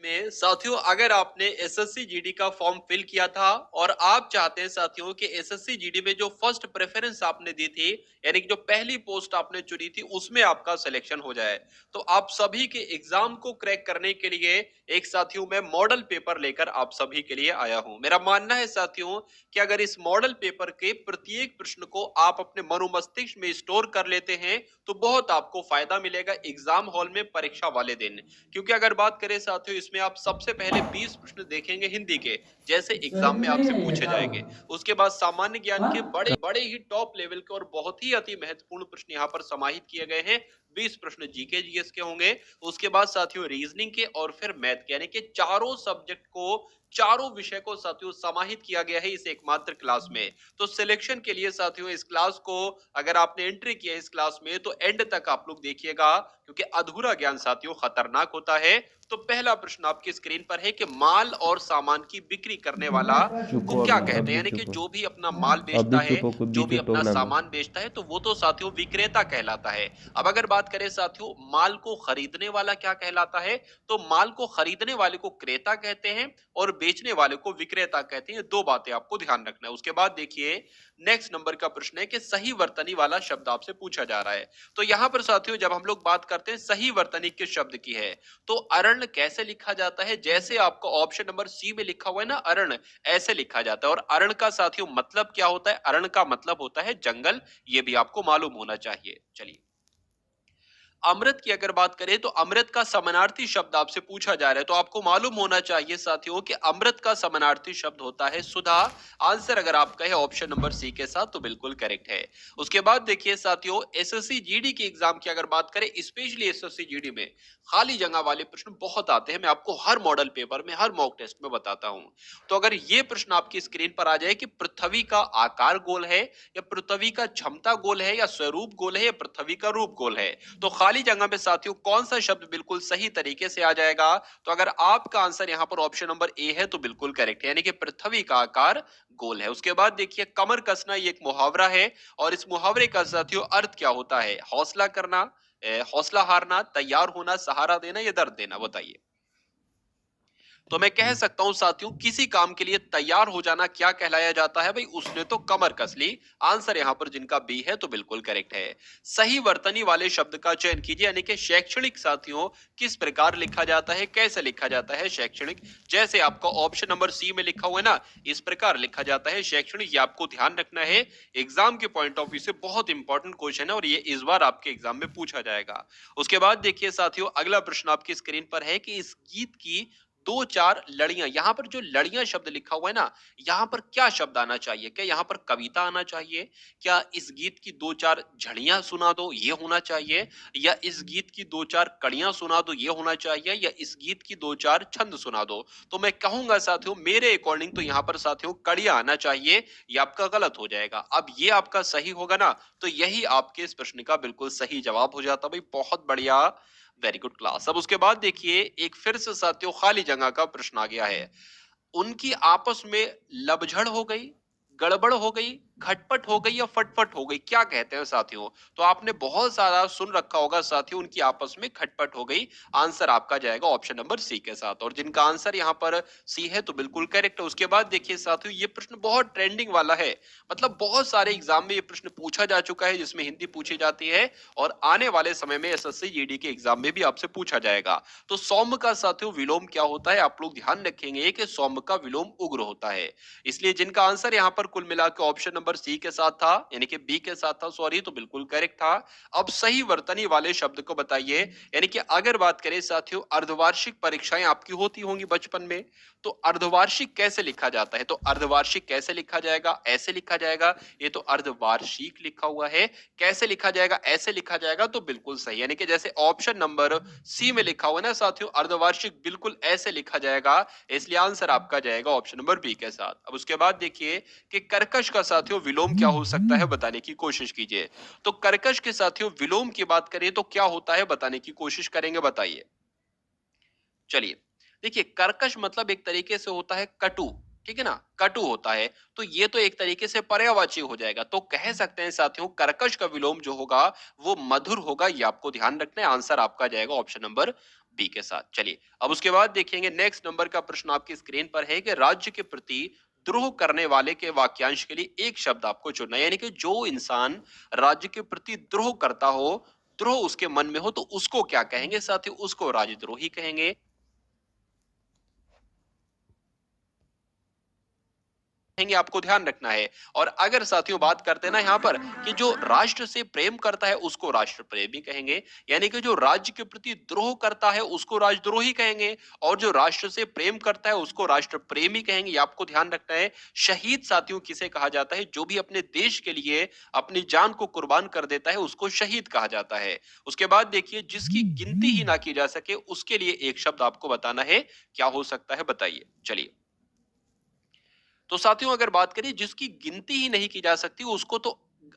में साथियों, अगर आपने एसएससी जीडी का फॉर्म फिल किया था और आप चाहते हैं साथियों कि एसएससी जीडी में जो फर्स्ट प्रेफरेंस आपने दी थी, यानी कि जो पहली पोस्ट आपने चुनी थी उसमें आपका सिलेक्शन हो जाए, तो आप सभी के एग्जाम को क्रैक करने के लिए एक साथियों मैं मॉडल पेपर लेकर आप सभी के लिए आया हूं। मेरा मानना है साथियों कि अगर इस मॉडल पेपर के प्रत्येक प्रश्न को आप अपने मनोमस्तिष्क में स्टोर कर लेते हैं तो बहुत आपको फायदा मिलेगा एग्जाम हॉल में परीक्षा वाले दिन। क्योंकि अगर बात करें साथियों, इसमें आप सबसे पहले 20 प्रश्न देखेंगे हिंदी के, जैसे एग्जाम में आपसे पूछे जाएंगे। उसके बाद सामान्य ज्ञान के बड़े बड़े ही टॉप लेवल के और बहुत ही अति महत्वपूर्ण प्रश्न यहाँ पर समाहित किए गए हैं। 20 प्रश्न जीके जीएस के होंगे। उसके बाद साथियों रीजनिंग के और फिर मैथ के, यानी कि चारों सब्जेक्ट को, चारों विषय को साथियों समाहित किया गया है इस एकमात्र क्लास में। तो सिलेक्शन के लिए साथियों इस क्लास को अगर आपने एंट्री किया इस क्लास में तो एंड तक आप लोग देखिएगा, क्योंकि अधूरा ज्ञान साथियों खतरनाक होता है। तो पहला प्रश्न आपकी स्क्रीन पर है कि माल और सामान की बिक्री करने वाला चुप को हो क्या अभी, अब कहते हैं, भी यानी कि चुप हो। जो भी अपना माल अब भी बेचता है, चुप हो, खुद जो भी बीते अपना प्रोग्राम में। सामान बेचता है, तो वो तो साथियों विक्रेता कहलाता है। अब अगर बात करें साथियों माल को खरीदने वाला क्या कहलाता है, तो माल को खरीदने वाले को क्रेता कहते हैं और बेचने वाले को विक्रेता कहते हैं। दो बातें आपको ध्यान रखना है। उसके बाद देखिए नेक्स्ट नंबर का प्रश्न है कि सही वर्तनी वाला शब्द आपसे पूछा जा रहा है। तो यहां पर साथियों जब हम लोग बात करते हैं सही वर्तनी के शब्द की है, तो अरण कैसे लिखा जाता है, जैसे आपका ऑप्शन नंबर सी में लिखा हुआ है ना अरण, ऐसे लिखा जाता है। और अरण का साथियों मतलब क्या होता है, अरण का मतलब होता है जंगल। ये भी आपको मालूम होना चाहिए। चलिए अमृत की अगर बात करें तो अमृत का समानार्थी शब्द आपसे पूछा जा रहा है, तो आपको मालूम होना चाहिए साथियों कि अमृत का समानार्थी शब्द होता है सुधा। आंसर अगर आप कहे ऑप्शन नंबर सी के साथ तो बिल्कुल करेक्ट है। उसके बाद देखिए साथियों एसएससी जीडी के एग्जाम की अगर बात करें, स्पेशली एसएससी जीडी में खाली जगह वाले प्रश्न बहुत आते हैं। मैं आपको हर मॉडल पेपर में, हर मॉक टेस्ट में बताता हूं। तो अगर ये प्रश्न आपकी स्क्रीन पर आ जाए कि पृथ्वी का आकार गोल है, या पृथ्वी का क्षमता गोल है, या स्वरूप गोल है, या पृथ्वी का रूप गोल है, तो खाली जगह में साथियों कौन सा शब्द बिल्कुल सही तरीके से आ जाएगा। तो अगर आपका आंसर यहां पर ऑप्शन नंबर ए है तो बिल्कुल करेक्ट है, यानी कि पृथ्वी का आकार गोल है। उसके बाद देखिए कमर कसना ये एक मुहावरा है, और इस मुहावरे का साथियों अर्थ क्या होता है, हौसला करना, हौसला हारना, तैयार होना, सहारा देना, या दर्द देना, बताइए। तो मैं कह सकता हूं साथियों किसी काम के लिए तैयार हो जाना क्या कहलाया जाता है, भाई उसने तो कमर कस ली। आंसर यहां पर जिनका बी है तो बिल्कुल करेक्ट है। सही वर्तनी वाले शब्द का चयन कीजिए, यानी कि शैक्षणिक साथियों किस प्रकार लिखा जाता है, कैसे लिखा जाता है शैक्षणिक, जैसे आपका ऑप्शन नंबर सी में लिखा हुआ है ना, इस प्रकार लिखा जाता है शैक्षणिक। ये आपको ध्यान रखना है, एग्जाम के पॉइंट ऑफ व्यू से बहुत इंपॉर्टेंट क्वेश्चन है और ये इस बार आपके एग्जाम में पूछा जाएगा। उसके बाद देखिए साथियों अगला प्रश्न आपकी स्क्रीन पर है कि इस गीत की दो चार लड़ियां, यहां पर जो लड़ियां शब्द लिखा हुआ है ना, यहां पर क्या शब्द आना चाहिए, क्या यहां पर कविता आना चाहिए, क्या इस गीत की दो चार झड़ियां सुना दो ये होना चाहिए, या इस गीत की दो चार कड़ियां सुना दो ये होना चाहिए, या इस गीत की दो चार छंद सुना दो। तो मैं कहूंगा साथियों मेरे अकॉर्डिंग तो यहां पर साथियों कड़ियां आना चाहिए। ये आपका गलत हो जाएगा। अब ये आपका सही होगा ना, तो यही आपके इस प्रश्न का बिल्कुल सही जवाब हो जाता। भाई बहुत बढ़िया, वेरी गुड क्लास। अब उसके बाद देखिए एक फिर से साथियों खाली जगह का प्रश्न आ गया है। उनकी आपस में लबझड़ हो गई, गड़बड़ हो गई, खटपट हो गई, या फटफट हो गई, क्या कहते हैं साथियों। तो आपने बहुत सारा सुन रखा होगा साथियों उनकी आपस में खटपट हो गई। आंसर आपका जाएगा ऑप्शन नंबर सी के साथ, और जिनका आंसर यहाँ पर सी है तो बिल्कुल करेक्ट है। उसके बाद देखिए साथियों ये प्रश्न बहुत ट्रेंडिंग वाला है, मतलब बहुत सारे एग्जाम में ये प्रश्न पूछा जा चुका है, जिसमें हिंदी पूछी जाती है और आने वाले समय में एसएससी जीडी के एग्जाम में भी आपसे पूछा जाएगा। तो सौम्य का साथियों विलोम क्या होता है, आप लोग ध्यान रखेंगे कि सौम्य का विलोम उग्र होता है। इसलिए जिनका आंसर यहाँ पर कुल मिला के ऑप्शन नंबर सी के साथ था, यानी कि बी के साथ था, सॉरी, तो बिल्कुल करेक्ट था। अब सही वर्तनी वाले शब्द को बताइए, यानी कि अगर बात करें साथियों अर्धवार्षिक परीक्षाएं आपकी होती होंगी बचपन में, तो अर्धवार्षिक कैसे लिखा जाता है, तो अर्धवार्षिक कैसे लिखा जाएगा, ऐसे लिखा जाएगा। ये तो अर्धवार्षिक लिखा हुआ है, कैसे लिखा जाएगा, ऐसे लिखा जाएगा, तो बिल्कुल सही, यानी कि जैसे ऑप्शन नंबर सी में लिखा हुआ है ना साथियों अर्धवार्षिक, बिल्कुल ऐसे लिखा जाएगा। इसलिए आंसर आपका जाएगा ऑप्शन नंबर बी के साथ। अब उसके बाद देखिए कि कर्कश का साथियों विलोम क्या हो सकता है, बताने की कोशिश कीजिए। तो कर्कश के साथियों विलोम की बात करें तो क्या होता है बताने की कोशिश करेंगे, बताइए। चलिए देखिए कर्कश मतलब एक तरीके से होता है कटु, ठीक है ना, कटु होता है। तो ये तो एक तरीके से पर्यायवाची हो जाएगा। तो कह सकते हैं साथियों कर्कश का विलोम जो होगा वो मधुर होगा, ये आपको ध्यान रखना है। आंसर आपका जाएगा ऑप्शन नंबर बी के साथ। चलिए अब उसके बाद देखेंगे नेक्स्ट नंबर का प्रश्न आपकी स्क्रीन पर है कि राज्य के प्रति द्रोह करने वाले के वाक्यांश के लिए एक शब्द आपको चुनना है, यानी कि जो इंसान राज्य के प्रति द्रोह करता हो, द्रोह उसके मन में हो, तो उसको क्या कहेंगे साथियों? उसको राजद्रोही कहेंगे। कहेंगे, आपको ध्यान रखना है। और अगर साथियों बात करते हैं ना यहाँ पर कि जो राष्ट्र से प्रेम करता है उसको राष्ट्र प्रेमी कहेंगे, यानी कि जो राज्य के प्रति द्रोह करता है उसको राजद्रोही कहेंगे, और जो राष्ट्र से प्रेम करता है उसको राष्ट्र प्रेमी कहेंगे। ये आपको ध्यान रखना है। शहीद साथियों किसे कहा जाता है? जो भी अपने देश के लिए अपनी जान को कुर्बान कर देता है उसको शहीद कहा जाता है। उसके बाद देखिए जिसकी गिनती ही ना की जा सके उसके लिए एक शब्द आपको बताना है, क्या हो सकता है बताइए। चलिए तो साथियों अगर बात करें जिसकी गिनती ही नहीं की जा सकती उसको तो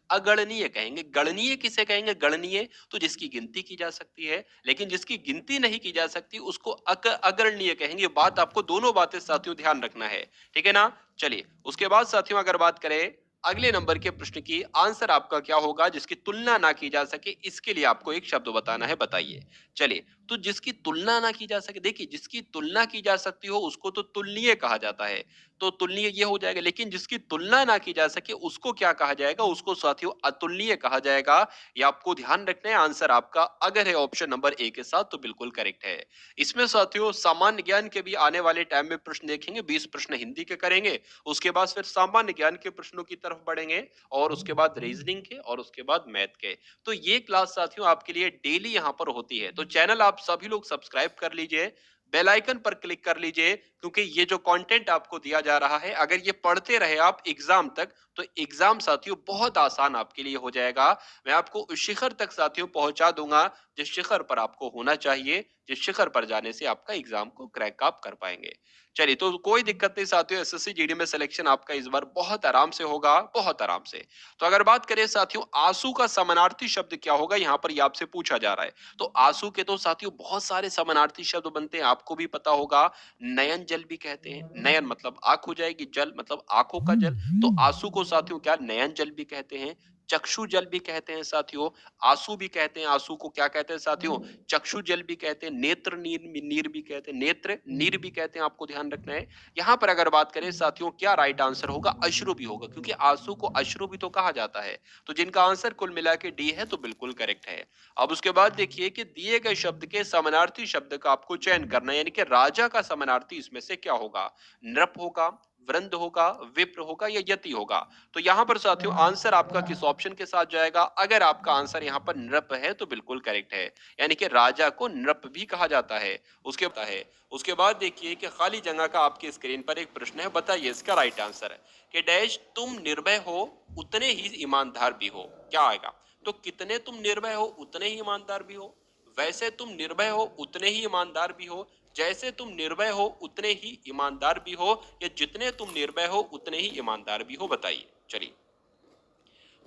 अगणनीय कहेंगे। गणनीय किसे कहेंगे? गणनीय तो जिसकी गिनती की जा सकती है, लेकिन जिसकी गिनती नहीं की जा सकती उसको अगणनीय कहेंगे। बात आपको दोनों बातें साथियों ध्यान रखना है, ठीक है ना। चलिए उसके बाद साथियों अगर बात करें अगले नंबर के प्रश्न की, आंसर आपका क्या होगा? जिसकी तुलना ना की जा सके इसके लिए आपको एक शब्द बताना है, बताइए। चलिए तो जिसकी तुलना ना की जा सके, देखिए जिसकी तुलना की जा सकती हो उसको तो तुलनीय कहा जाता है, तो तुलनीय ये हो जाएगा। लेकिन जिसकी तुलना ना की जा सके उसको क्या कहा जाएगा? उसको साथियों अतुलनीय कहा जाएगा। ये आपको ध्यान रखना है। आंसर आपका अगर है ऑप्शन नंबर ए के साथ तो बिल्कुल करेक्ट है। इसमें साथियों सामान्य ज्ञान के भी आने वाले टाइम में प्रश्न देखेंगे। 20 प्रश्न हिंदी के करेंगे, उसके बाद फिर सामान्य ज्ञान के प्रश्नों की तरफ बढ़ेंगे, और उसके बाद रीजनिंग के, और उसके बाद मैथ के। तो ये क्लास साथियों आपके लिए डेली यहाँ पर होती है। तो चैनल आप सभी लोग सब्सक्राइब कर लीजिए, बेल आइकन पर क्लिक कर लीजिए, क्योंकि ये जो कंटेंट आपको दिया जा रहा है अगर ये पढ़ते रहे आप एग्जाम तक तो एग्जाम साथियों बहुत आसान आपके लिए हो जाएगा। मैं आपको उस शिखर तक साथियों पहुंचा दूंगा जिस शिखर पर आपको होना चाहिए, जिस शिखर पर जाने से आपका एग्जाम को क्रैक आप कर पाएंगे। चलिए तो कोई दिक्कत नहीं साथियों, एसएससी जीडी में सिलेक्शन आपका इस बार बहुत आराम से होगा, बहुत आराम से। तो अगर बात करें साथियों आंसू का समानार्थी शब्द क्या होगा, यहाँ पर ये आपसे पूछा जा रहा है। तो आंसू के तो साथियों बहुत सारे समानार्थी शब्द बनते हैं, आपको भी पता होगा। नयन जल भी कहते हैं, नयन मतलब आंख हो जाएगी, जल मतलब आंखों का जल। तो आंसू को साथियों क्या नयन जल भी कहते हैं, चक्षु जल भी कहते हैं साथियों, आंसू भी कहते हैं। आंसू को क्या कहते हैं साथियों? चक्षु जल भी कहते हैं, नेत्र नीर नीर भी कहते हैं, नेत्र नीर भी कहते हैं। आपको ध्यान रखना है। यहाँ पर अगर बात करें साथियों क्या राइट आंसर होगा? अश्रु भी होगा, क्योंकि आंसू को अश्रु भी तो कहा जाता है। तो जिनका आंसर कुल मिला के डी है तो बिल्कुल करेक्ट है। अब उसके बाद देखिए कि दिए गए शब्द के समानार्थी शब्द का आपको चयन करना है, यानी कि राजा का समानार्थी इसमें से क्या होगा? नृप होगा, वृंद होगा, विप्र होगा, या यति होगा। तो यहाँ पर साथियों आंसर आपका किस ऑप्शन के साथ जाएगा? अगर आपका आंसर यहाँ पर नृप है तो बिल्कुल करेक्ट है, यानी कि राजा को नृप भी कहा जाता है। उसके बाद देखिए कि खाली जगह का आपकी स्क्रीन पर एक प्रश्न है, बताइए इसका राइट आंसर है कि डैश तुम निर्भय हो उतने ही ईमानदार भी हो, क्या आएगा? तो कितने तुम निर्भय हो उतने ही ईमानदार भी हो, वैसे तुम निर्भय हो उतने ही ईमानदार भी हो, जैसे तुम निर्भय हो उतने ही ईमानदार भी हो, या जितने तुम निर्भय हो उतने ही ईमानदार भी हो, बताइए। चलिए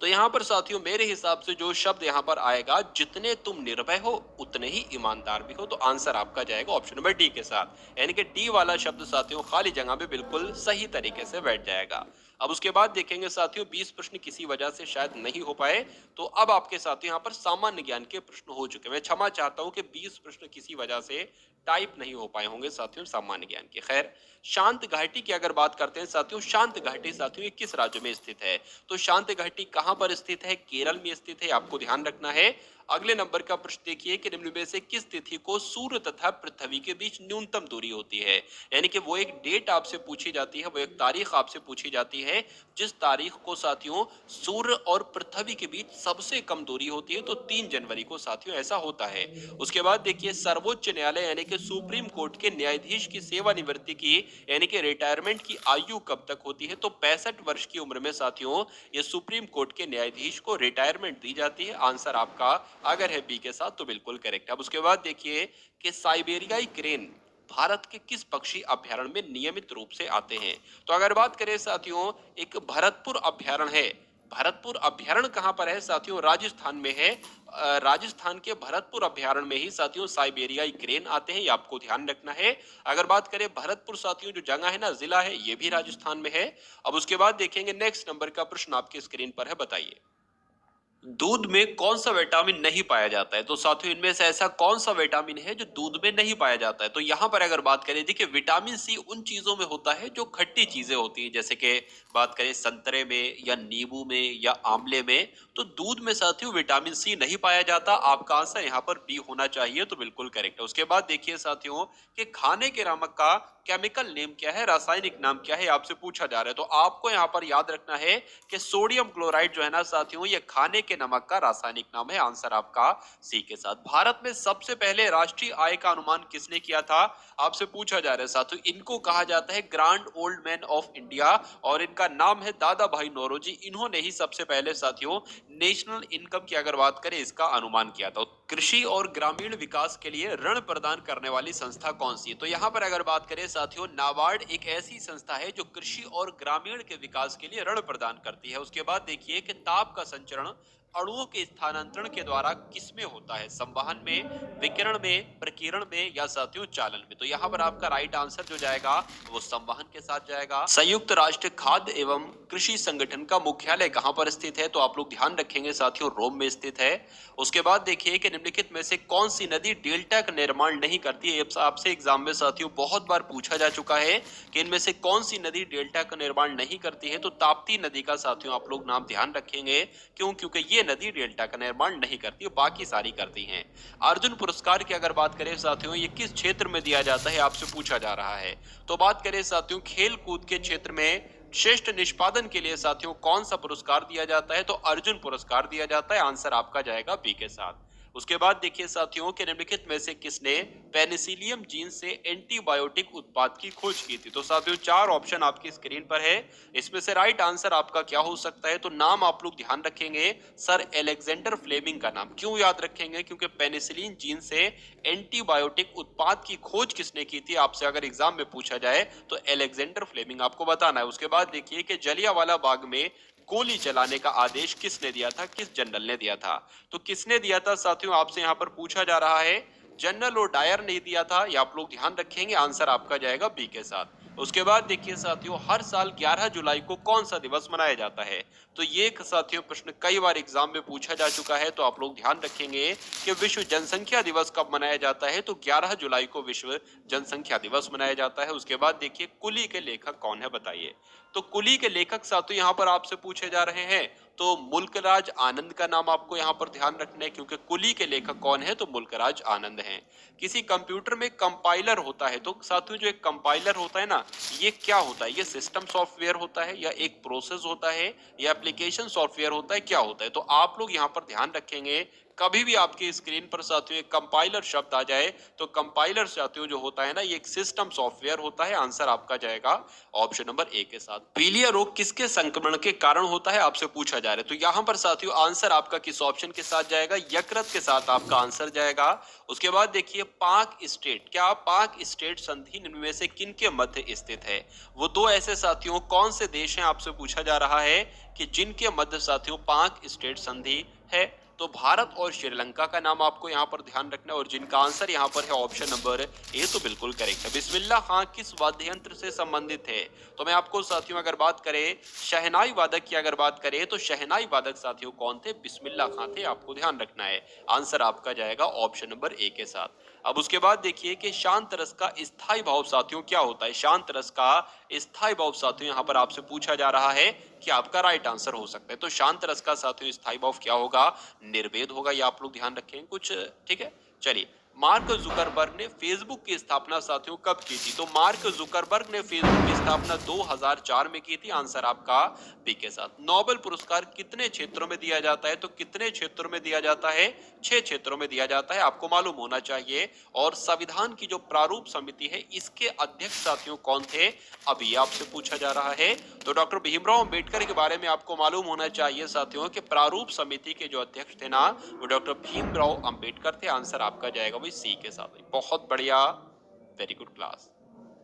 तो यहाँ पर साथियों मेरे हिसाब से जो शब्द यहाँ पर आएगा, जितने तुम निर्भय हो उतने ही ईमानदार भी हो, तो आंसर आपका जाएगा ऑप्शन नंबर डी के साथ, यानी कि डी वाला शब्द साथियों खाली जगह में बिल्कुल सही तरीके से बैठ जाएगा। अब उसके बाद देखेंगे साथियों 20 प्रश्न किसी वजह से शायद नहीं हो पाए, तो अब आपके साथियों यहाँ पर सामान्य ज्ञान के प्रश्न हो चुके हैं। मैं क्षमा चाहता हूँ कि 20 प्रश्न किसी वजह से टाइप नहीं हो पाए होंगे साथियों सामान्य ज्ञान के। खैर शांत घाटी की अगर बात करते हैं साथियों, शांत घाटी साथियों ये किस राज्य में स्थित है? तो शांत घाटी कहां पर स्थित है? केरल में स्थित है, आपको ध्यान रखना है। अगले नंबर का प्रश्न देखिए कि निम्न में से किस तिथि को सूर्य तथा पृथ्वी के बीच न्यूनतम दूरी होती है? यानी कि वो एक डेट आपसे पूछी जाती है, वो एक तारीख आपसे पूछी जाती है जिस तारीख को साथियों सूर्य और पृथ्वी के बीच सबसे कम दूरी होती है, तो 3 जनवरी को साथियों ऐसा होता है। उसके बाद देखिए सर्वोच्च न्यायालय यानी कि सुप्रीम कोर्ट के न्यायाधीश की सेवानिवृत्ति की यानी कि रिटायरमेंट की आयु कब तक होती है? तो 65 वर्ष की उम्र में साथियों ये सुप्रीम कोर्ट के न्यायाधीश को रिटायरमेंट दी जाती है। आंसर आपका अगर है बी के साथ तो बिल्कुल करेक्ट। अब उसके बाद देखिए कि साइबेरियाई क्रेन भारत के किस पक्षी अभ्यारण्य में नियमित रूप से आते हैं? तो अगर बात करें साथियों एक भरतपुर अभ्यारण्य है, भरतपुर अभ्यारण्य कहाँ पर है साथियों? राजस्थान में है। राजस्थान के भरतपुर अभ्यारण्य में ही साथियों साइबेरियाई क्रेन आते हैं, ये आपको ध्यान रखना है। अगर बात करें भरतपुर साथियों जो जगह है ना, जिला है, ये भी राजस्थान में है। अब उसके बाद देखेंगे नेक्स्ट नंबर का प्रश्न आपके स्क्रीन पर है, बताइए। दूध में कौन सा विटामिन नहीं पाया जाता है? तो साथियों इनमें से ऐसा कौन सा विटामिन है जो दूध में नहीं पाया जाता है? तो यहाँ पर अगर बात करें, देखिए विटामिन सी उन चीजों में होता है जो खट्टी चीजें होती हैं, जैसे कि बात करें संतरे में या नींबू में या आंवले में। तो दूध में साथियों विटामिन सी नहीं पाया जाता। आपका आंसर यहाँ पर बी होना चाहिए, तो बिल्कुल करेक्ट है। उसके बाद देखिए साथियों कि खाने के नमक का केमिकल नेम क्या है, रासायनिक नाम क्या है, आपसे पूछा जा रहा है। तो आपको यहाँ पर याद रखना है कि सोडियम क्लोराइड जो है ना साथियों, ये खाने के नमक का रासायनिक नाम है। आंसर आपका सी के साथ। भारत में सबसे पहले राष्ट्रीय आय का अनुमान किसने किया था? आपसे पूछा जा रहा है साथियों। इनको कहा जाता है grand old man of India और इनका नाम है दादा भाई नौरोजी। इन्होंने ही सबसे पहले साथियों नेशनल इनकम की अगर बात करें इसका अनुमान किया था। कृषि और ग्रामीण विकास के लिए ऋण प्रदान करने वाली संस्था कौन सी है? तो यहाँ पर अगर बात करें साथियों, नाबार्ड एक ऐसी संस्था है जो कृषि और ग्रामीण के विकास के लिए ऋण प्रदान करती है। उसके बाद देखिए कि ताप का संचरण अणुओं के स्थानांतरण के द्वारा किसमें होता है? संवहन में, विकिरण में, प्रकीर्ण में या साथियों चालन में? तो यहाँ पर आपका राइट आंसर जो जाएगा वो संवहन के साथ जाएगा। संयुक्त राष्ट्र खाद्य एवं कृषि संगठन का मुख्यालय कहाँ पर स्थित है? तो आप लोग ध्यान रखेंगे साथियों, रोम में स्थित है। उसके बाद देखिए कि निम्नलिखित में से कौन सी नदी डेल्टा का निर्माण नहीं करती है? आपसे एग्जाम में साथियों बहुत बार पूछा जा चुका है कि इनमें से कौन सी नदी डेल्टा का निर्माण नहीं करती है। तो ताप्ती नदी का साथियों आप लोग नाम ध्यान रखेंगे। क्यों? क्योंकि ये नदी डेल्टा का निर्माण नहीं करती है, बाकी सारी करती हैं। अर्जुन पुरस्कार की अगर बात करें साथियों, ये किस क्षेत्र में दिया जाता है, आपसे पूछा जा रहा है। तो बात करें साथियों खेल कूद के क्षेत्र में श्रेष्ठ निष्पादन के लिए साथियों कौन सा पुरस्कार दिया जाता है? तो अर्जुन पुरस्कार दिया जाता है। आंसर आपका जाएगा बी के साथ। उसके बाद देखिए साथियों कि निम्नलिखित में से किसने पेनिसिलियम जीन से एंटीबायोटिक उत्पाद की खोज की थी? तो साथियों चार ऑप्शन आपकी स्क्रीन पर है। इसमें से राइट आंसर आपका क्या हो सकता है? तो नाम आप लोग ध्यान रखेंगे, सर एलेक्जेंडर फ्लेमिंग का नाम। क्यों याद रखेंगे? क्योंकि पेनिसिलिन जीन से एंटीबायोटिक उत्पाद की खोज किसने की थी? आपसे अगर एग्जाम में पूछा जाए तो एलेक्जेंडर फ्लेमिंग आपको बताना है। उसके बाद देखिए कि जलियांवाला बाग में गोली चलाने का आदेश किसने दिया था, किस जनरल ने दिया था? तो किसने दिया था साथियों, आपसे यहाँ पर पूछा जा रहा है। जनरल और डायर ने दिया था, ये आप लोग ध्यान रखेंगे। आंसर आपका जाएगा बी के साथ। उसके बाद देखिए साथियों हर साल 11 जुलाई को कौन सा दिवस मनाया जाता है? तो ये एक साथियों प्रश्न कई बार एग्जाम में पूछा जा चुका है, तो आप लोग ध्यान रखेंगे कि विश्व जनसंख्या दिवस कब मनाया जाता है? तो 11 जुलाई को विश्व जनसंख्या दिवस मनाया जाता है। उसके बाद देखिए कुली के लेखक कौन है, बताइए। तो कुली के लेखक साथियों यहाँ पर आपसे पूछे जा रहे हैं। तो मुल्कराज आनंद का नाम आपको यहाँ पर ध्यान रखना है, क्योंकि कुली के लेखक कौन है? तो मुल्कराज आनंद हैं। किसी कंप्यूटर में कंपाइलर होता है, तो साथियों जो एक कंपाइलर होता है ना, ये क्या होता है? ये सिस्टम सॉफ्टवेयर होता है या एक प्रोसेस होता है या एप्लीकेशन सॉफ्टवेयर होता है, क्या होता है? तो आप लोग यहाँ पर ध्यान रखेंगे, कभी भी आपकी स्क्रीन पर साथियों एक कंपाइलर शब्द आ जाए तो कंपाइलर साथियों जो होता है ना, ये एक सिस्टम सॉफ्टवेयर होता है। आंसर आपका जाएगा ऑप्शन नंबर ए के साथ। पीलिया रोग किसके संक्रमण के कारण होता है, आपसे पूछा जा रहा है। तो यहाँ पर साथियों आंसर आपका किस ऑप्शन के साथ जाएगा? यकृत के साथ आपका आंसर जाएगा। उसके बाद देखिए पाक स्टेट, क्या पाक स्टेट संधि इनमें से किन के मध्य स्थित है? वो दो ऐसे साथियों कौन से देश हैं, आपसे पूछा जा रहा है कि जिनके मध्य साथियों पाक स्टेट संधि है। तो भारत और श्रीलंका का नाम आपको यहाँ पर ध्यान रखना है, और जिनका आंसर यहाँ पर है ऑप्शन नंबर ए, तो बिल्कुल करेक्ट है। बिस्मिल्लाह खां किस वाद्य यंत्र से संबंधित है? तो मैं आपको साथियों अगर बात करें शहनाई वादक की अगर बात करें, तो शहनाई वादक साथियों कौन थे? बिस्मिल्लाह खां थे, आपको ध्यान रखना है। आंसर आपका जाएगा ऑप्शन नंबर ए के साथ। अब उसके बाद देखिए कि शांत रस का स्थायी भाव साथियों क्या होता है? शांत रस का स्थायी भाव साथियों यहाँ पर आपसे पूछा जा रहा है कि आपका राइट आंसर हो सकता है। तो शांत रस का साथियों स्थायी भाव क्या होगा? निर्वेद होगा, ये आप लोग ध्यान रखें कुछ। ठीक है, चलिए। मार्क जुकरबर्ग ने फेसबुक की स्थापना साथियों कब की थी? तो मार्क जुकरबर्ग ने फेसबुक की स्थापना 2004 में की थी। आंसर आपका बी के साथ। नोबेल पुरस्कार कितने क्षेत्रों में दिया जाता है? तो कितने क्षेत्रों में दिया जाता है? 6 क्षेत्रों में दिया जाता है, आपको मालूम होना चाहिए। और संविधान की जो प्रारूप समिति है इसके अध्यक्ष साथियों कौन थे? अभी आपसे पूछा जा रहा है। तो डॉक्टर भीमराव अंबेडकर के बारे में आपको मालूम होना चाहिए साथियों कि प्रारूप समिति के जो अध्यक्ष थे ना, वो डॉक्टर भीमराव अंबेडकर थे। आंसर आपका जाएगा भाई सी के साथ। बहुत बढ़िया, वेरी गुड क्लास।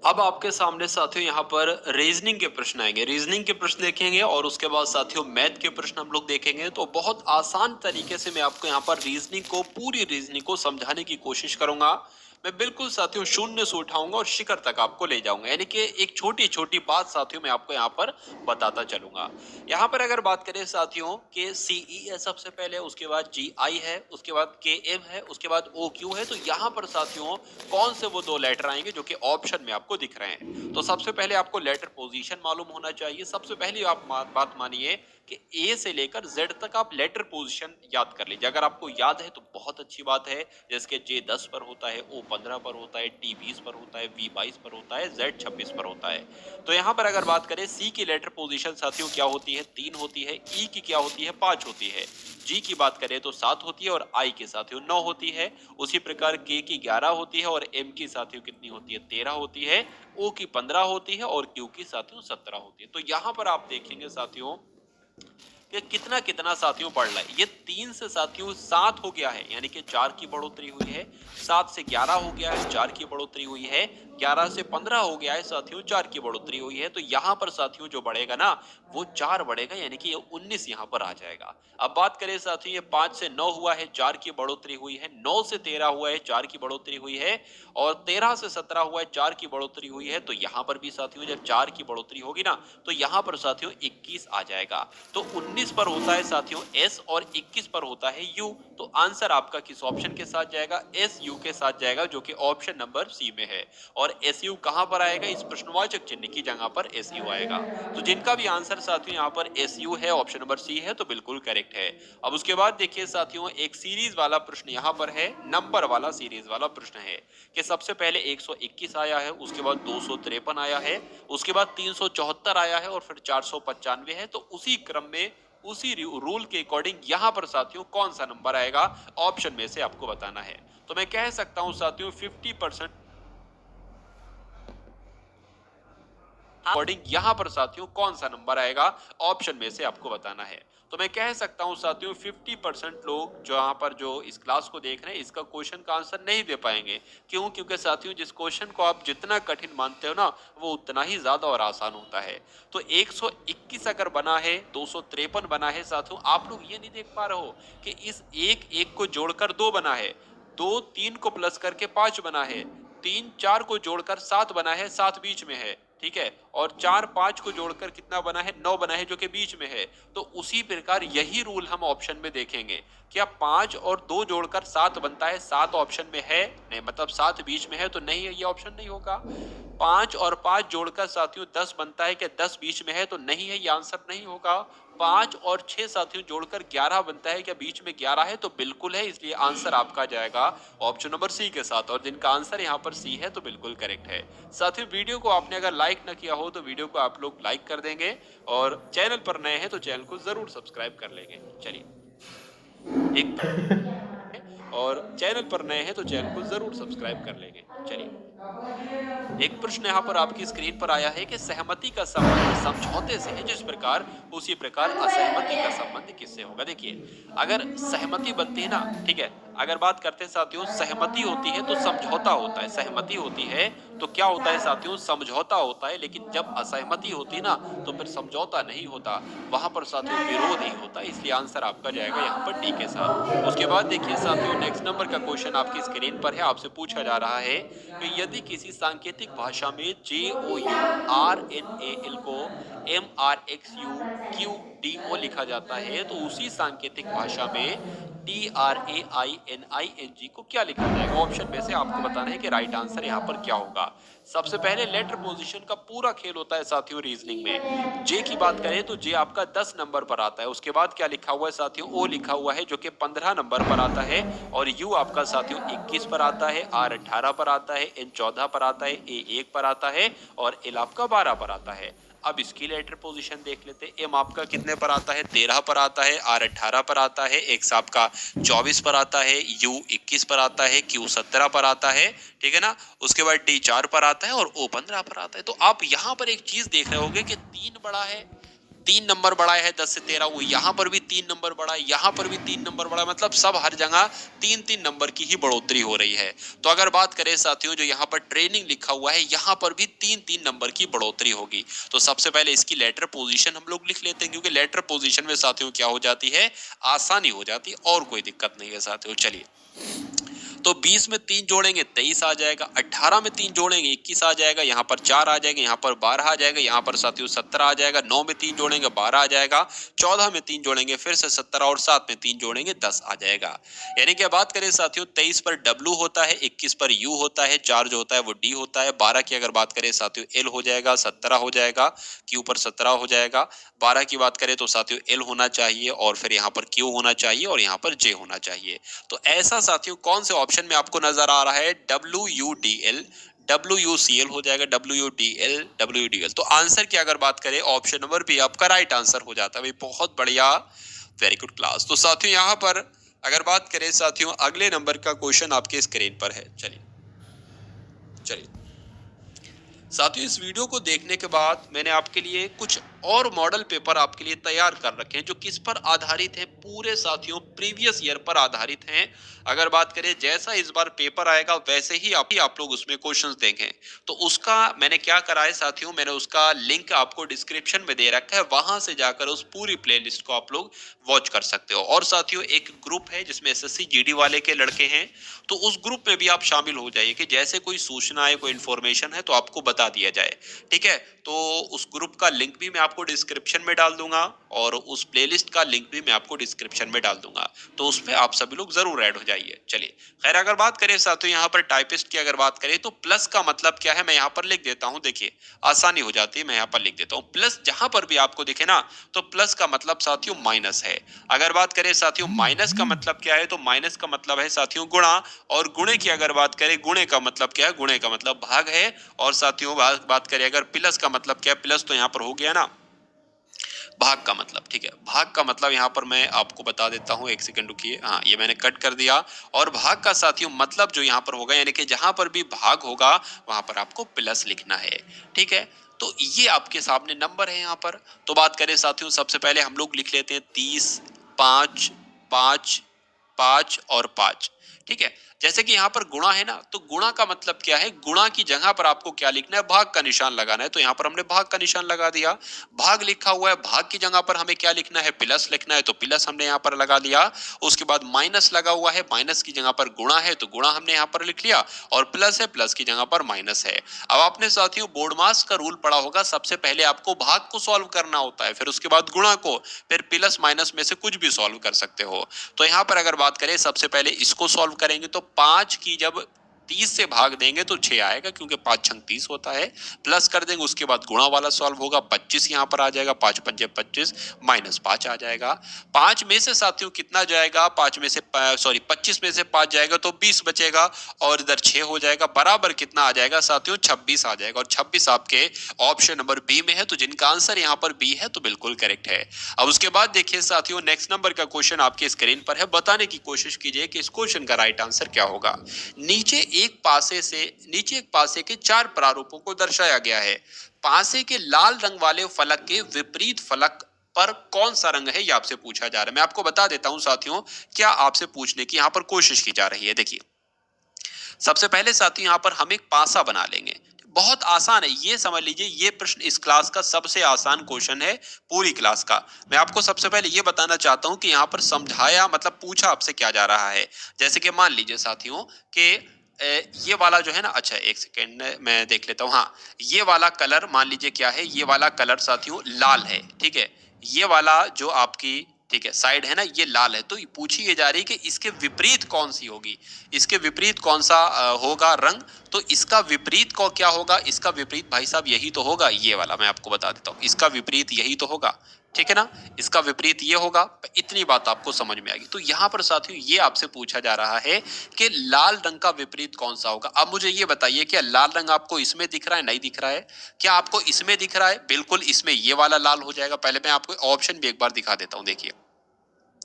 अब आपके सामने साथियों यहाँ पर रीजनिंग के प्रश्न आएंगे, रीजनिंग के प्रश्न देखेंगे और उसके बाद साथियों मैथ के प्रश्न हम लोग देखेंगे। तो बहुत आसान तरीके से मैं आपको यहाँ पर रीजनिंग को, पूरी रीजनिंग को समझाने की कोशिश करूंगा। मैं बिल्कुल साथियों शून्य से उठाऊंगा और शिखर तक आपको ले जाऊंगा, यानी कि एक छोटी छोटी बात साथियों मैं आपको यहाँ पर बताता चलूंगा। यहाँ पर अगर बात करें साथियों के सीई है सबसे पहले, उसके बाद जी आई है, उसके बाद के एम है, उसके बाद ओ क्यू है। तो यहाँ पर साथियों कौन से वो दो लेटर आएंगे जो कि ऑप्शन में आपको दिख रहे हैं। तो सबसे पहले आपको लेटर पोजीशन मालूम होना चाहिए। सबसे पहली आप बात मानिए कि ए से लेकर जेड तक आप लेटर पोजीशन याद कर लीजिए। अगर आपको याद है तो बहुत अच्छी बात है। जैसे जे 10 पर होता है, ओ 15 पर होता है, टी 20 पर होता है, वी 22 पर होता है, जेड 26 पर होता है। तो यहाँ पर अगर बात करें सी की लेटर पोजीशन साथियों क्या होती है, 3 होती है। ई की क्या होती है, 5 होती है। जी की बात करें तो 7 होती है और आई की साथियों 9 होती है। उसी प्रकार के की 11 होती है और एम की साथियों कितनी होती है, 13 होती है। ओ की 15 होती है और क्यू की साथियों 17 होती है। तो यहाँ पर आप देखेंगे साथियों कि कितना कितना साथियों बढ़ रहा है। ये 3 से साथियों 7 हो गया है, यानी कि 4 की बढ़ोतरी हुई है। 7 से 11 हो गया है, 4 की बढ़ोतरी हुई है। 11 से 15 हो गया है साथियों, 4 की बढ़ोतरी हुई है। तो यहाँ पर साथियों जो बढ़ेगा ना, वो 4 बढ़ेगा, यानी कि ये 19 यहाँ पर आ जाएगा। अब बात करें साथियों, ये 5 से 9 हुआ है, 4 की बढ़ोतरी हुई है। 9 से 13 हुआ है, 4 की बढ़ोतरी हुई है। और 13 से 17 हुआ है, 4 की बढ़ोतरी हुई है। तो यहाँ पर भी साथियों जब 4 की बढ़ोतरी होगी ना, तो यहाँ पर साथियों 21 आ जाएगा। तो 19 पर होता है साथियों एस और 21 पर होता है यू। तो आंसर आपका किस ऑप्शन के साथ जाएगा, एस यू के साथ जाएगा, जो कि ऑप्शन नंबर सी में है। और एस यू कहां पर आएगा, इस प्रश्नवाचक चिन्ह की जगह पर एस यू आएगा। तो जिनका भी आंसर साथियों यहाँ पर एस यू है, ऑप्शन नंबर सी है, तो बिल्कुल करेक्ट है। अब उसके बाद देखिए साथियों, एक सीरीज वाला प्रश्न यहाँ पर है, नंबर वाला सीरीज वाला प्रश्न है कि सबसे पहले 121 आया है, उसके बाद 253 आया है, उसके बाद 374 आया है और फिर 495 है। तो उसी क्रम में, उसी रूल के अकॉर्डिंग यहाँ पर साथियों कौन सा नंबर आएगा, ऑप्शन में से आपको बताना है। तो मैं कह सकता हूं साथियों 50% अकॉर्डिंग यहाँ पर साथियों कौन सा नंबर आएगा, ऑप्शन में से आपको बताना है। तो मैं कह सकता हूं साथियों 50% लोग जो यहाँ पर जो इस क्लास को देख रहे हैं, इसका क्वेश्चन का आंसर नहीं दे पाएंगे। क्यों? क्योंकि साथियों जिस क्वेश्चन को आप जितना कठिन मानते हो ना, वो उतना ही ज्यादा और आसान होता है। तो 121 अगर बना है, 253 बना है साथियों, आप लोग ये नहीं देख पा रहे हो कि इस एक एक को जोड़कर 2 बना है, 2 3 को प्लस करके 5 बना है, 3 4 को जोड़कर 7 बना है, 7 बीच में है, ठीक है। और 4 5 को जोड़कर कितना बना है, 9 बना है, जो कि बीच में है। तो उसी प्रकार यही रूल हम ऑप्शन में देखेंगे। क्या 5 और 2 जोड़कर 7 बनता है, 7 ऑप्शन में है? नहीं, मतलब 7 बीच में है तो नहीं है, ये ऑप्शन नहीं होगा। 5 और 5 जोड़कर साथियों 10 बनता है, क्या 10 बीच में है? तो नहीं है, ये आंसर नहीं होगा। 5 और 6 साथियों जोड़कर 11 बनता है, क्या बीच में 11 है? तो बिल्कुल है, इसलिए आंसर आपका जाएगा ऑप्शन नंबर सी के साथ। और जिनका आंसर यहाँ पर सी है तो बिल्कुल करेक्ट है। साथियों वीडियो को आपने अगर लाइक ना किया हो तो वीडियो को आप लोग लाइक कर देंगे, और चैनल पर नए हैं तो चैनल को जरूर सब्सक्राइब कर लेंगे। चलिए, एक और चैनल पर नए हैं तो चैनल को जरूर सब्सक्राइब कर लेंगे। चलिए, एक प्रश्न यहाँ पर आपकी स्क्रीन पर आया है कि सहमति का संबंध समझौते से है जिस प्रकार, उसी प्रकार असहमति का संबंध किससे होगा। देखिए, अगर सहमति बनती है ना, ठीक है, अगर बात करते हैं साथियों, सहमति होती है तो समझौता होता है, सहमति होती है तो क्या होता है साथियों, समझौता होता है। लेकिन जब असहमति होती है ना, तो फिर समझौता नहीं होता, वहां पर साथियों विरोध ही होता है। इसलिए आंसर आपका जाएगा यहाँ पर डी के साथ। उसके बाद देखिए साथियों, नेक्स्ट नंबर का क्वेश्चन आपकी स्क्रीन पर है, आपसे पूछा जा रहा है कि यदि किसी सांकेतिक भाषा में JOURNAL को MRXUQDO लिखा जाता है, तो उसी सांकेतिक भाषा में TRAINING को क्या लिखा जाएगा। ऑप्शन में से आपको बताना है कि राइट आंसर यहाँ पर क्या होगा। सबसे पहले लेटर पोजीशन का पूरा खेल होता है साथियों रीजनिंग में। जे की बात करें तो जे आपका 10 नंबर पर आता है। उसके बाद क्या लिखा हुआ है साथियों, ओ लिखा हुआ है, जो कि 15 नंबर पर आता है। और यू आपका साथियों 21 पर आता है, आर 18 पर आता है, एन 14 पर आता है, ए 1 पर आता है और एल आपका 12 पर आता है। अब इसकी लेटर पोजीशन देख लेते हैं। एम आपका कितने पर आता है, 13 पर आता है, आर 18 पर आता है, एक्स आपका 24 पर आता है, यू 21 पर आता है, क्यू 17 पर आता है, ठीक है ना। उसके बाद डी 4 पर आता है और ओ 15 पर आता है। तो आप यहाँ पर एक चीज देख रहे होगे कि 3 बड़ा है, 3 नंबर बढ़ाया है 10 से 13, वो यहाँ पर भी 3 नंबर बढ़ा है, यहाँ पर भी 3 नंबर बढ़ा, मतलब सब हर जगह 3-3 नंबर की ही बढ़ोतरी हो रही है। तो अगर बात करें साथियों, जो यहाँ पर ट्रेनिंग लिखा हुआ है, यहाँ पर भी 3-3 नंबर की बढ़ोतरी होगी। तो सबसे पहले इसकी लेटर पोजीशन हम लोग लिख लेते हैं, क्योंकि लेटर पोजीशन में साथियों क्या हो जाती है, आसानी हो जाती है, और कोई दिक्कत नहीं है साथियों। चलिए, तो 20 में 3 जोड़ेंगे 23 आ जाएगा, 18 में 3 जोड़ेंगे 21 आ जाएगा, यहाँ पर 4 आ जाएगा, यहाँ पर 12 आ जाएगा, यहाँ पर साथियों 17 आ जाएगा, 9 में 3 जोड़ेंगे 12 आ जाएगा, 14 में 3 जोड़ेंगे फिर से 17, और 7 में 3 जोड़ेंगे 10 आ जाएगा। यानी कि बात करें साथियों, 23 पर W होता है, 21 पर U होता है, 4 जो होता है वो D होता है, 12 की अगर बात करें साथियों L हो जाएगा, 17 हो जाएगा, Q पर 17 हो जाएगा, 12 की बात करें तो साथियों L होना चाहिए, और फिर यहाँ पर Q होना चाहिए, और यहाँ पर J होना चाहिए। तो ऐसा साथियों कौन से ऑप्शन में आपको नजर आ रहा है, WUDL, WUCL हो जाएगा, WUDL, WUDL। तो आंसर की अगर बात करें, ऑप्शन नंबर बी आपका राइट आंसर हो जाता है भाई, बहुत बढ़िया, वेरी गुड क्लास। तो साथियों यहाँ पर अगर बात करें साथियों, अगले नंबर का क्वेश्चन आपके स्क्रीन पर है। चलिए चलिए साथियों, इस वीडियो को देखने के बाद मैंने आपके लिए कुछ और मॉडल पेपर आपके लिए तैयार कर रखे हैं, जो किस पर आधारित है, पूरे साथियों प्रीवियस ईयर पर आधारित हैं। अगर बात करें जैसा इस बार पेपर आएगा वैसे ही आप लोग उसमें क्वेश्चंस देखें। तो उसका मैंने क्या करा है साथियों, मैंने उसका लिंक आपको डिस्क्रिप्शन में दे रखा है, वहां से जाकर उस पूरी प्लेलिस्ट को आप लोग वॉच कर सकते हो। और साथियों एक ग्रुप है जिसमें एसएससी जीडी वाले के लड़के हैं, तो उस ग्रुप में भी आप शामिल हो जाइए, कि जैसे कोई सूचना है, कोई इन्फॉर्मेशन है तो आपको बता दिया जाए। ठीक है, तो उस ग्रुप का लिंक भी मैं आपको डिस्क्रिप्शन में डाल दूंगा, और उस प्लेलिस्ट का लिंक भी मैं आपको डिस्क्रिप्शन में डाल दूंगा, तो उस पर आप सभी लोग जरूर ऐड हो जाइए। चलिए खैर, अगर बात करें साथियों यहाँ पर टाइपिस्ट की अगर बात करें, तो प्लस का मतलब क्या है, मैं यहाँ पर लिख देता हूँ, देखिए आसानी हो जाती है, मैं यहाँ पर लिख देता हूँ प्लस। जहां पर भी आपको दिखे ना, तो प्लस का मतलब साथियों माइनस है। अगर बात करें साथियों माइनस का मतलब क्या है, तो माइनस का मतलब है साथियों गुणा, और गुणे की अगर बात करें, गुणे का मतलब क्या है, गुणे का मतलब भाग है। और साथियों बात करें अगर प्लस का मतलब क्या है, प्लस तो यहाँ पर हो गया ना भाग का मतलब। ठीक है, भाग का मतलब यहाँ पर मैं आपको बता देता हूँ, एक सेकंड रुकिए, हाँ ये मैंने कट कर दिया। और भाग का साथियों मतलब जो यहाँ पर होगा, यानी कि जहां पर भी भाग होगा वहां पर आपको प्लस लिखना है। ठीक है, तो ये आपके सामने नंबर है यहाँ पर। तो बात करें साथियों, सबसे पहले हम लोग लिख लेते हैं 30, 5, 5, 5 और 5। ठीक है, जैसे कि यहाँ पर गुणा है ना, तो गुणा का मतलब क्या है, गुणा की जगह पर आपको क्या लिखना है, भाग का निशान लगाना है। तो यहाँ पर हमने भाग का निशान लगा दिया, भाग लिखा हुआ है, भाग की जगह पर हमें क्या लिखना है, प्लस लिखना है, तो प्लस हमने यहाँ पर लगा दिया। उसके बाद माइनस लगा हुआ है, माइनस की जगह पर गुणा है, तो गुणा हमने यहाँ पर लिख लिया, और प्लस है, प्लस की जगह पर माइनस है। अब आपने साथियों बोर्ड मास का रूल पढ़ा होगा, सबसे पहले आपको भाग को सॉल्व करना होता है, फिर उसके बाद गुणा को, फिर प्लस माइनस में से कुछ भी सॉल्व कर सकते हो। तो यहाँ पर अगर बात करें, सबसे पहले इसको सॉल्व करेंगे, तो 5 की जब 30 से भाग देंगे तो 6 आएगा, क्योंकि 5 छंग 30 होता है। प्लस कर देंगे, उसके बाद गुणा वाला सॉल्व होगा, 25 यहाँ पर आ जाएगा, 5 पंजे 25, माइनस 5 आ जाएगा। 5 में से साथियों कितना जाएगा, 5 में से सॉरी 25 में से 5 जाएगा तो 20 बचेगा, और इधर 6 हो जाएगा, बराबर कितना आ जाएगा साथियों, 26 आ जाएगा। और 26 आपके ऑप्शन नंबर बी में है, तो जिनका आंसर यहाँ पर बी है तो बिल्कुल करेक्ट है। अब उसके बाद देखिए साथियों, नेक्स्ट नंबर का क्वेश्चन आपके स्क्रीन पर है, बताने की कोशिश कीजिए कि इस क्वेश्चन का राइट आंसर क्या होगा। नीचे एक पासे के 4 प्रारूपों को दर्शाया गया है। पासे के लाल रंग वाले फलक के विपरीत फलक पर कौन सा रंग है, ये आपसे पूछा जा रहा है। मैं आपको बता देता हूं साथियों, क्या आपसे पूछने की यहां पर कोशिश की जा रही है। देखिए, सबसे पहले साथियों यहां पर हम एक पासा बना लेंगे, बहुत आसान है, ये समझ लीजिए ये प्रश्न इस क्लास का सबसे आसान क्वेश्चन है पूरी क्लास का। मैं आपको सबसे पहले ये बताना चाहता हूं कि यहाँ पर समझाया मतलब पूछा आपसे क्या जा रहा है। जैसे कि मान लीजिए साथियों कि ये वाला जो है ना, अच्छा एक सेकेंड मैं देख लेता हूँ, हाँ ये वाला कलर मान लीजिए क्या है, ये वाला कलर साथियों लाल है। ठीक है, ये वाला जो आपकी ठीक है साइड है ना, ये लाल है। तो पूछी ये जा रही है कि इसके विपरीत कौन सी होगी, इसके विपरीत कौन सा होगा रंग। तो इसका विपरीत को क्या होगा, इसका विपरीत भाई साहब यही तो होगा, ये वाला मैं आपको बता देता हूँ, इसका विपरीत यही तो होगा। ठीक है ना, इसका विपरीत ये होगा। इतनी बात आपको समझ में आएगी। तो यहाँ पर साथियों ये आपसे पूछा जा रहा है कि लाल रंग का विपरीत कौन सा होगा। अब मुझे ये बताइए, क्या लाल रंग आपको इसमें दिख रहा है, नहीं दिख रहा है, क्या आपको इसमें दिख रहा है, बिल्कुल इसमें ये वाला लाल हो जाएगा। पहले मैं आपको ऑप्शन भी एक बार दिखा देता हूँ, देखिए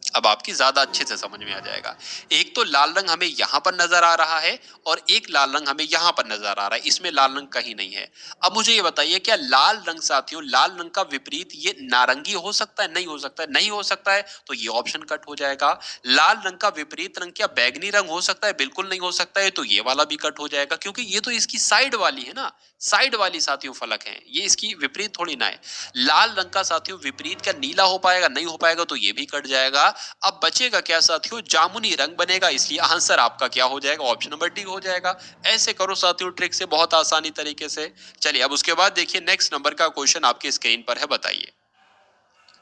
अब आपकी ज्यादा अच्छे से समझ में आ जाएगा। एक तो लाल रंग हमें यहाँ पर नजर आ रहा है और एक लाल रंग हमें यहाँ पर नजर आ रहा है, इसमें लाल रंग कहीं नहीं है। अब मुझे ये बताइए, क्या लाल रंग साथियों, लाल रंग का विपरीत ये नारंगी हो सकता है? नहीं हो सकता है। नहीं हो सकता है तो ये ऑप्शन कट हो जाएगा। लाल रंग का विपरीत रंग क्या बैगनी रंग हो सकता है? बिल्कुल नहीं हो सकता है, तो ये वाला भी कट हो जाएगा, क्योंकि ये तो इसकी साइड वाली है ना, साइड वाली साथियों फलक है, ये इसकी विपरीत थोड़ी ना है। लाल रंग का साथियों विपरीत क्या नीला हो पाएगा? नहीं हो पाएगा, तो ये भी कट जाएगा। अब बचेगा क्या साथियों? जामुनी रंग बनेगा, इसलिए आंसर आपका क्या हो जाएगा? ऑप्शन नंबर डी हो जाएगा। ऐसे करो साथियों ट्रिक से, बहुत आसानी तरीके से। चलिए अब उसके बाद देखिए नेक्स्ट नंबर का क्वेश्चन आपकी स्क्रीन पर है, बताइए।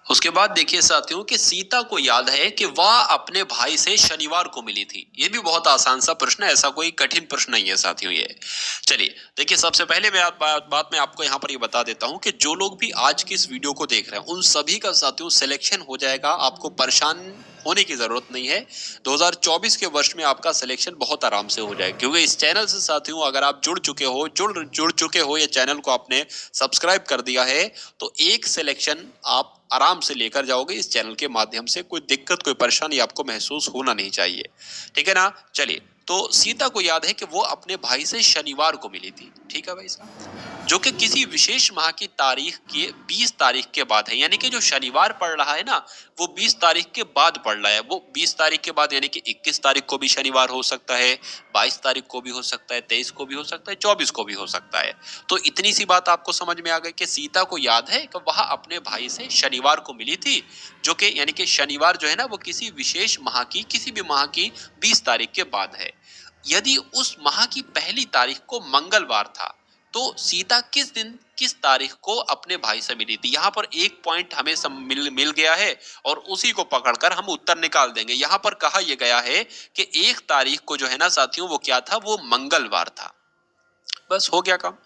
उसके बाद देखिए साथियों कि सीता को याद है कि वह अपने भाई से शनिवार को मिली थी। ये भी बहुत आसान सा प्रश्न है, ऐसा कोई कठिन प्रश्न नहीं है साथियों ये। चलिए देखिए, सबसे पहले मैं बात मैं आपको यहाँ पर ये बता देता हूँ कि जो लोग भी आज की इस वीडियो को देख रहे हैं उन सभी का साथियों सिलेक्शन हो जाएगा, आपको परेशान होने की जरूरत नहीं है। 2024 के वर्ष में आपका सिलेक्शन बहुत आराम से हो जाएगा, क्योंकि इस चैनल से साथियों अगर आप जुड़ चुके हो, ये चैनल को आपने सब्सक्राइब कर दिया है, तो एक सिलेक्शन आप आराम से लेकर जाओगे इस चैनल के माध्यम से। कोई दिक्कत कोई परेशानी आपको महसूस होना नहीं चाहिए, ठीक है ना। चलिए, तो सीता को याद है कि वो अपने भाई से शनिवार को मिली थी, ठीक है भाई साहब, जो कि किसी विशेष माह की तारीख के 20 तारीख के बाद है। यानी कि जो शनिवार पड़ रहा है ना, वो 20 तारीख के बाद पड़ रहा है। वो 20 तारीख के बाद यानी कि 21 तारीख को भी शनिवार हो सकता है, 22 तारीख को भी हो सकता है, 23 को भी हो सकता है, 24 को भी हो सकता है। तो इतनी सी बात आपको समझ में आ गई कि सीता को याद है कि वह अपने भाई से शनिवार को मिली थी, जो कि यानी कि शनिवार जो है ना वो किसी विशेष माह की, किसी भी माह की 20 तारीख के बाद है। यदि उस माह की पहली तारीख को मंगलवार था, तो सीता किस दिन किस तारीख को अपने भाई से मिली थी? यहाँ पर एक पॉइंट हमें मिल गया है और उसी को पकड़कर हम उत्तर निकाल देंगे। यहाँ पर कहा यह गया है कि 1 तारीख को जो है ना साथियों वो क्या था? वो मंगलवार था। बस हो गया काम।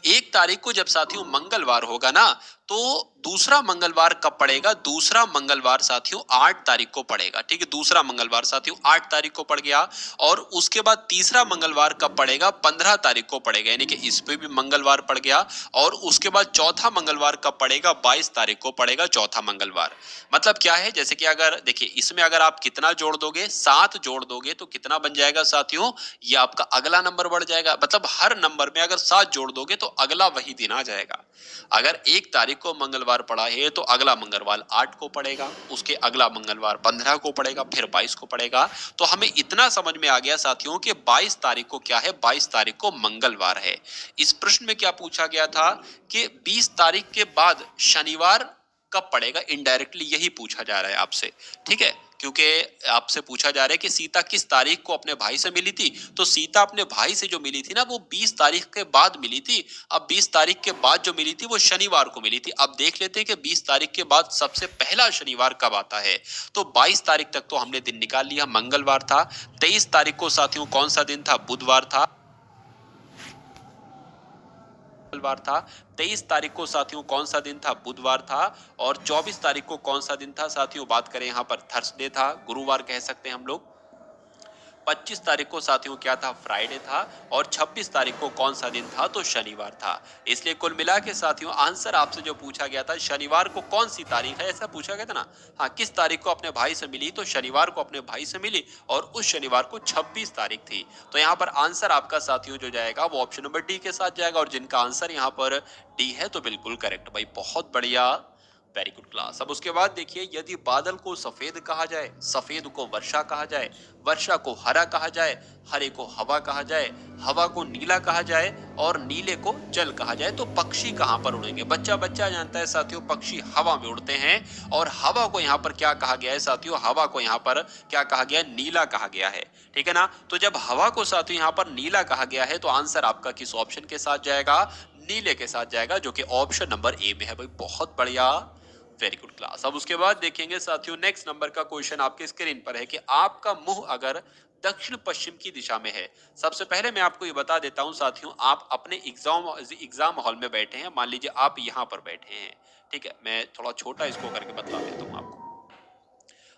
1 तारीख को जब साथियों मंगलवार होगा ना, तो दूसरा मंगलवार कब पड़ेगा? दूसरा मंगलवार साथियों 8 तारीख को पड़ेगा, ठीक है। दूसरा मंगलवार साथियों 8 तारीख को पड़ गया। और उसके बाद तीसरा मंगलवार कब पड़ेगा? 15 तारीख को पड़ेगा, यानी कि इस पे भी मंगलवार पड़ गया। और उसके बाद चौथा मंगलवार कब पड़ेगा? 22 तारीख को पड़ेगा चौथा मंगलवार। मतलब क्या है, जैसे कि अगर देखिए इसमें अगर आप कितना जोड़ दोगे, 7 जोड़ दोगे, तो कितना बन जाएगा साथियों? ये आपका अगला नंबर बढ़ जाएगा। मतलब हर नंबर में अगर 7 जोड़ दोगे तो अगला वही दिन आ जाएगा। अगर 1 तारीख को मंगलवार पड़ा है तो अगला मंगलवार 8 को पड़ेगा, उसके अगला मंगलवार 15 को पड़ेगा, फिर 22 को पड़ेगा। तो हमें इतना समझ में आ गया साथियों कि 22 तारीख को क्या है? 22 तारीख को मंगलवार है। इस प्रश्न में क्या पूछा गया था कि 20 तारीख के बाद शनिवार कब पड़ेगा? इनडायरेक्टली यही पूछा जा रहा है आपसे, ठीक है। क्योंकि आपसे पूछा जा रहा है कि सीता किस तारीख को अपने भाई से मिली थी, तो सीता अपने भाई से जो मिली थी ना वो 20 तारीख के बाद मिली थी। अब 20 तारीख के बाद जो मिली थी वो शनिवार को मिली थी। अब देख लेते हैं कि 20 तारीख के बाद सबसे पहला शनिवार कब आता है। तो 22 तारीख तक तो हमने दिन निकाल लिया, मंगलवार था। 23 तारीख को साथियों कौन सा दिन था? बुधवार था। मंगलवार था। 23 तारीख को साथियों कौन सा दिन था? बुधवार था। और 24 तारीख को कौन सा दिन था साथियों? बात करें यहाँ पर थर्सडे था, गुरुवार कह सकते हैं हम लोग। 25 तारीख को साथियों क्या था? फ्राइडे था। और 26 तारीख को कौन सा दिन था? तो शनिवार था। इसलिए कुल मिला के साथियों आंसर आपसे जो पूछा गया था, शनिवार को कौन सी तारीख है, ऐसा पूछा गया था ना। हाँ, किस तारीख को अपने भाई से मिली? तो शनिवार को अपने भाई से मिली, और उस शनिवार को 26 तारीख थी। तो यहाँ पर आंसर आपका साथियों जो जाएगा वो ऑप्शन नंबर डी के साथ जाएगा। और जिनका आंसर यहाँ पर डी है तो बिल्कुल करेक्ट भाई, बहुत बढ़िया, वेरी गुड क्लास। अब उसके बाद देखिए, यदि बादल को सफेद कहा जाए, सफेद को वर्षा कहा जाए, वर्षा को हरा कहा जाए, हरे को हवा कहा जाए, हवा को नीला कहा जाए, और नीले को जल कहा जाए, तो पक्षी कहां पर उड़ेंगे? बच्चा बच्चा जानता है साथियों, पक्षी हवा में उड़ते हैं। और हवा को यहाँ पर क्या कहा गया है साथियों? हवा को यहाँ पर क्या कहा गया है? नीला कहा गया है, ठीक है ना। तो जब हवा को साथियों यहाँ पर नीला कहा गया है, तो आंसर आपका किस ऑप्शन के साथ जाएगा? नीले के साथ जाएगा, जो कि ऑप्शन नंबर ए में है भाई, बहुत बढ़िया, वेरी गुड क्लास। अब उसके बाद देखेंगे साथियों नेक्स्ट नंबर का क्वेश्चन आपके स्क्रीन पर है कि आपका मुंह अगर दक्षिण पश्चिम की दिशा में है। सबसे पहले मैं आपको ये बता देता हूं साथियों, आप अपने एग्जाम हॉल में बैठे हैं, मान लीजिए आप यहाँ पर बैठे हैं, ठीक है। मैं थोड़ा छोटा इसको करके बता देता हूँ आपको।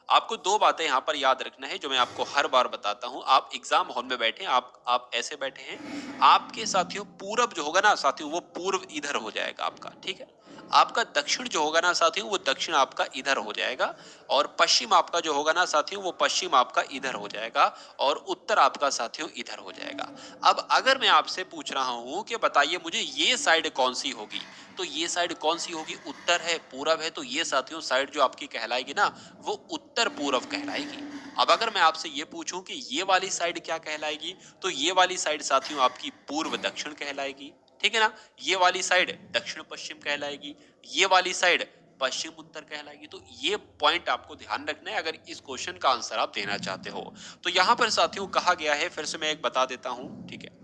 आपको दो बातें यहाँ पर याद रखना है जो मैं आपको हर बार बताता हूँ। आप एग्जाम हॉल में बैठे हैं, आप ऐसे बैठे हैं, आपके साथियों पूरब जो होगा ना साथियों, वो पूर्व इधर हो जाएगा आपका, ठीक है। आपका दक्षिण जो होगा ना साथियों, वो दक्षिण आपका इधर हो जाएगा, और पश्चिम आपका जो होगा ना साथियों, वो पश्चिम आपका इधर हो जाएगा, और उत्तर आपका साथियों इधर हो जाएगा। अब अगर मैं आपसे पूछ रहा हूं कि बताइए मुझे ये साइड कौन सी होगी, तो ये साइड कौन सी होगी? उत्तर है, पूरब है, तो ये साथियों साइड जो आपकी कहलाएगी ना, वो उत्तर पूरब कहलाएगी। अब अगर मैं आपसे ये पूछूं कि ये वाली साइड क्या कहलाएगी, तो ये वाली साइड साथियों आपकी पूर्व दक्षिण कहलाएगी। ठीक है ना? ये वाली साइड दक्षिण पश्चिम कहलाएगी, ये वाली साइड पश्चिम उत्तर कहलाएगी। तो ये पॉइंट आपको ध्यान रखना है अगर इस क्वेश्चन का आंसर आप देना चाहते हो। तो यहां पर साथियों कहा गया है, फिर से मैं एक बता देता हूं, ठीक है?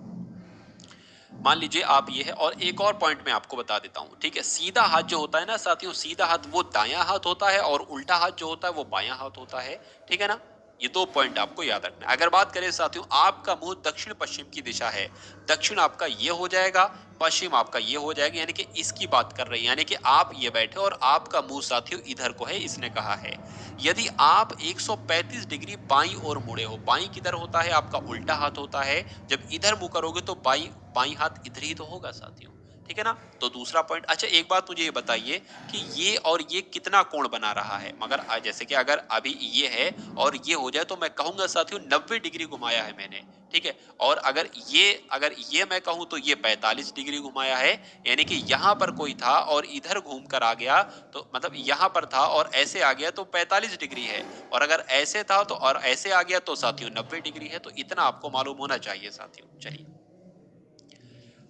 मान लीजिए आप ये है, और एक और पॉइंट मैं आपको बता देता हूँ, ठीक है? सीधा हाथ जो होता है ना साथियों, सीधा हाथ वो दायां हाथ होता है, और उल्टा हाथ जो होता है वो बायां हाथ होता है। ठीक है ना? ये दो पॉइंट आपको याद रखना है। अगर बात करें साथियों, आपका मुंह दक्षिण पश्चिम की दिशा है, दक्षिण आपका ये हो जाएगा, पश्चिम आपका ये हो जाएगा, यानी कि इसकी बात कर रही है, यानी कि आप ये बैठे और आपका मुंह साथियों इधर को है, इसने कहा है। यदि आप 135 डिग्री बाईं ओर मुड़े हो, बाईं किधर होता है? आपका उल्टा हाथ होता है। जब इधर मुंह करोगे तो बाई बाई हाथ इधर ही तो होगा साथियों। ठीक है ना? तो दूसरा पॉइंट, अच्छा एक बात मुझे ये बताइए कि ये और ये कितना कोण बना रहा है? मगर जैसे कि अगर अभी ये है और ये हो जाए, तो मैं कहूंगा साथियों 90 डिग्री घुमाया है मैंने। ठीक है? और अगर ये मैं कहूं तो ये 45 डिग्री घुमाया है, यानी कि यहां पर कोई था और इधर घूम कर आ गया, तो मतलब यहाँ पर था और ऐसे आ गया तो 45 डिग्री है, और अगर ऐसे था तो और ऐसे आ गया तो साथियों 90 डिग्री है। तो इतना आपको मालूम होना चाहिए साथियों। चलिए,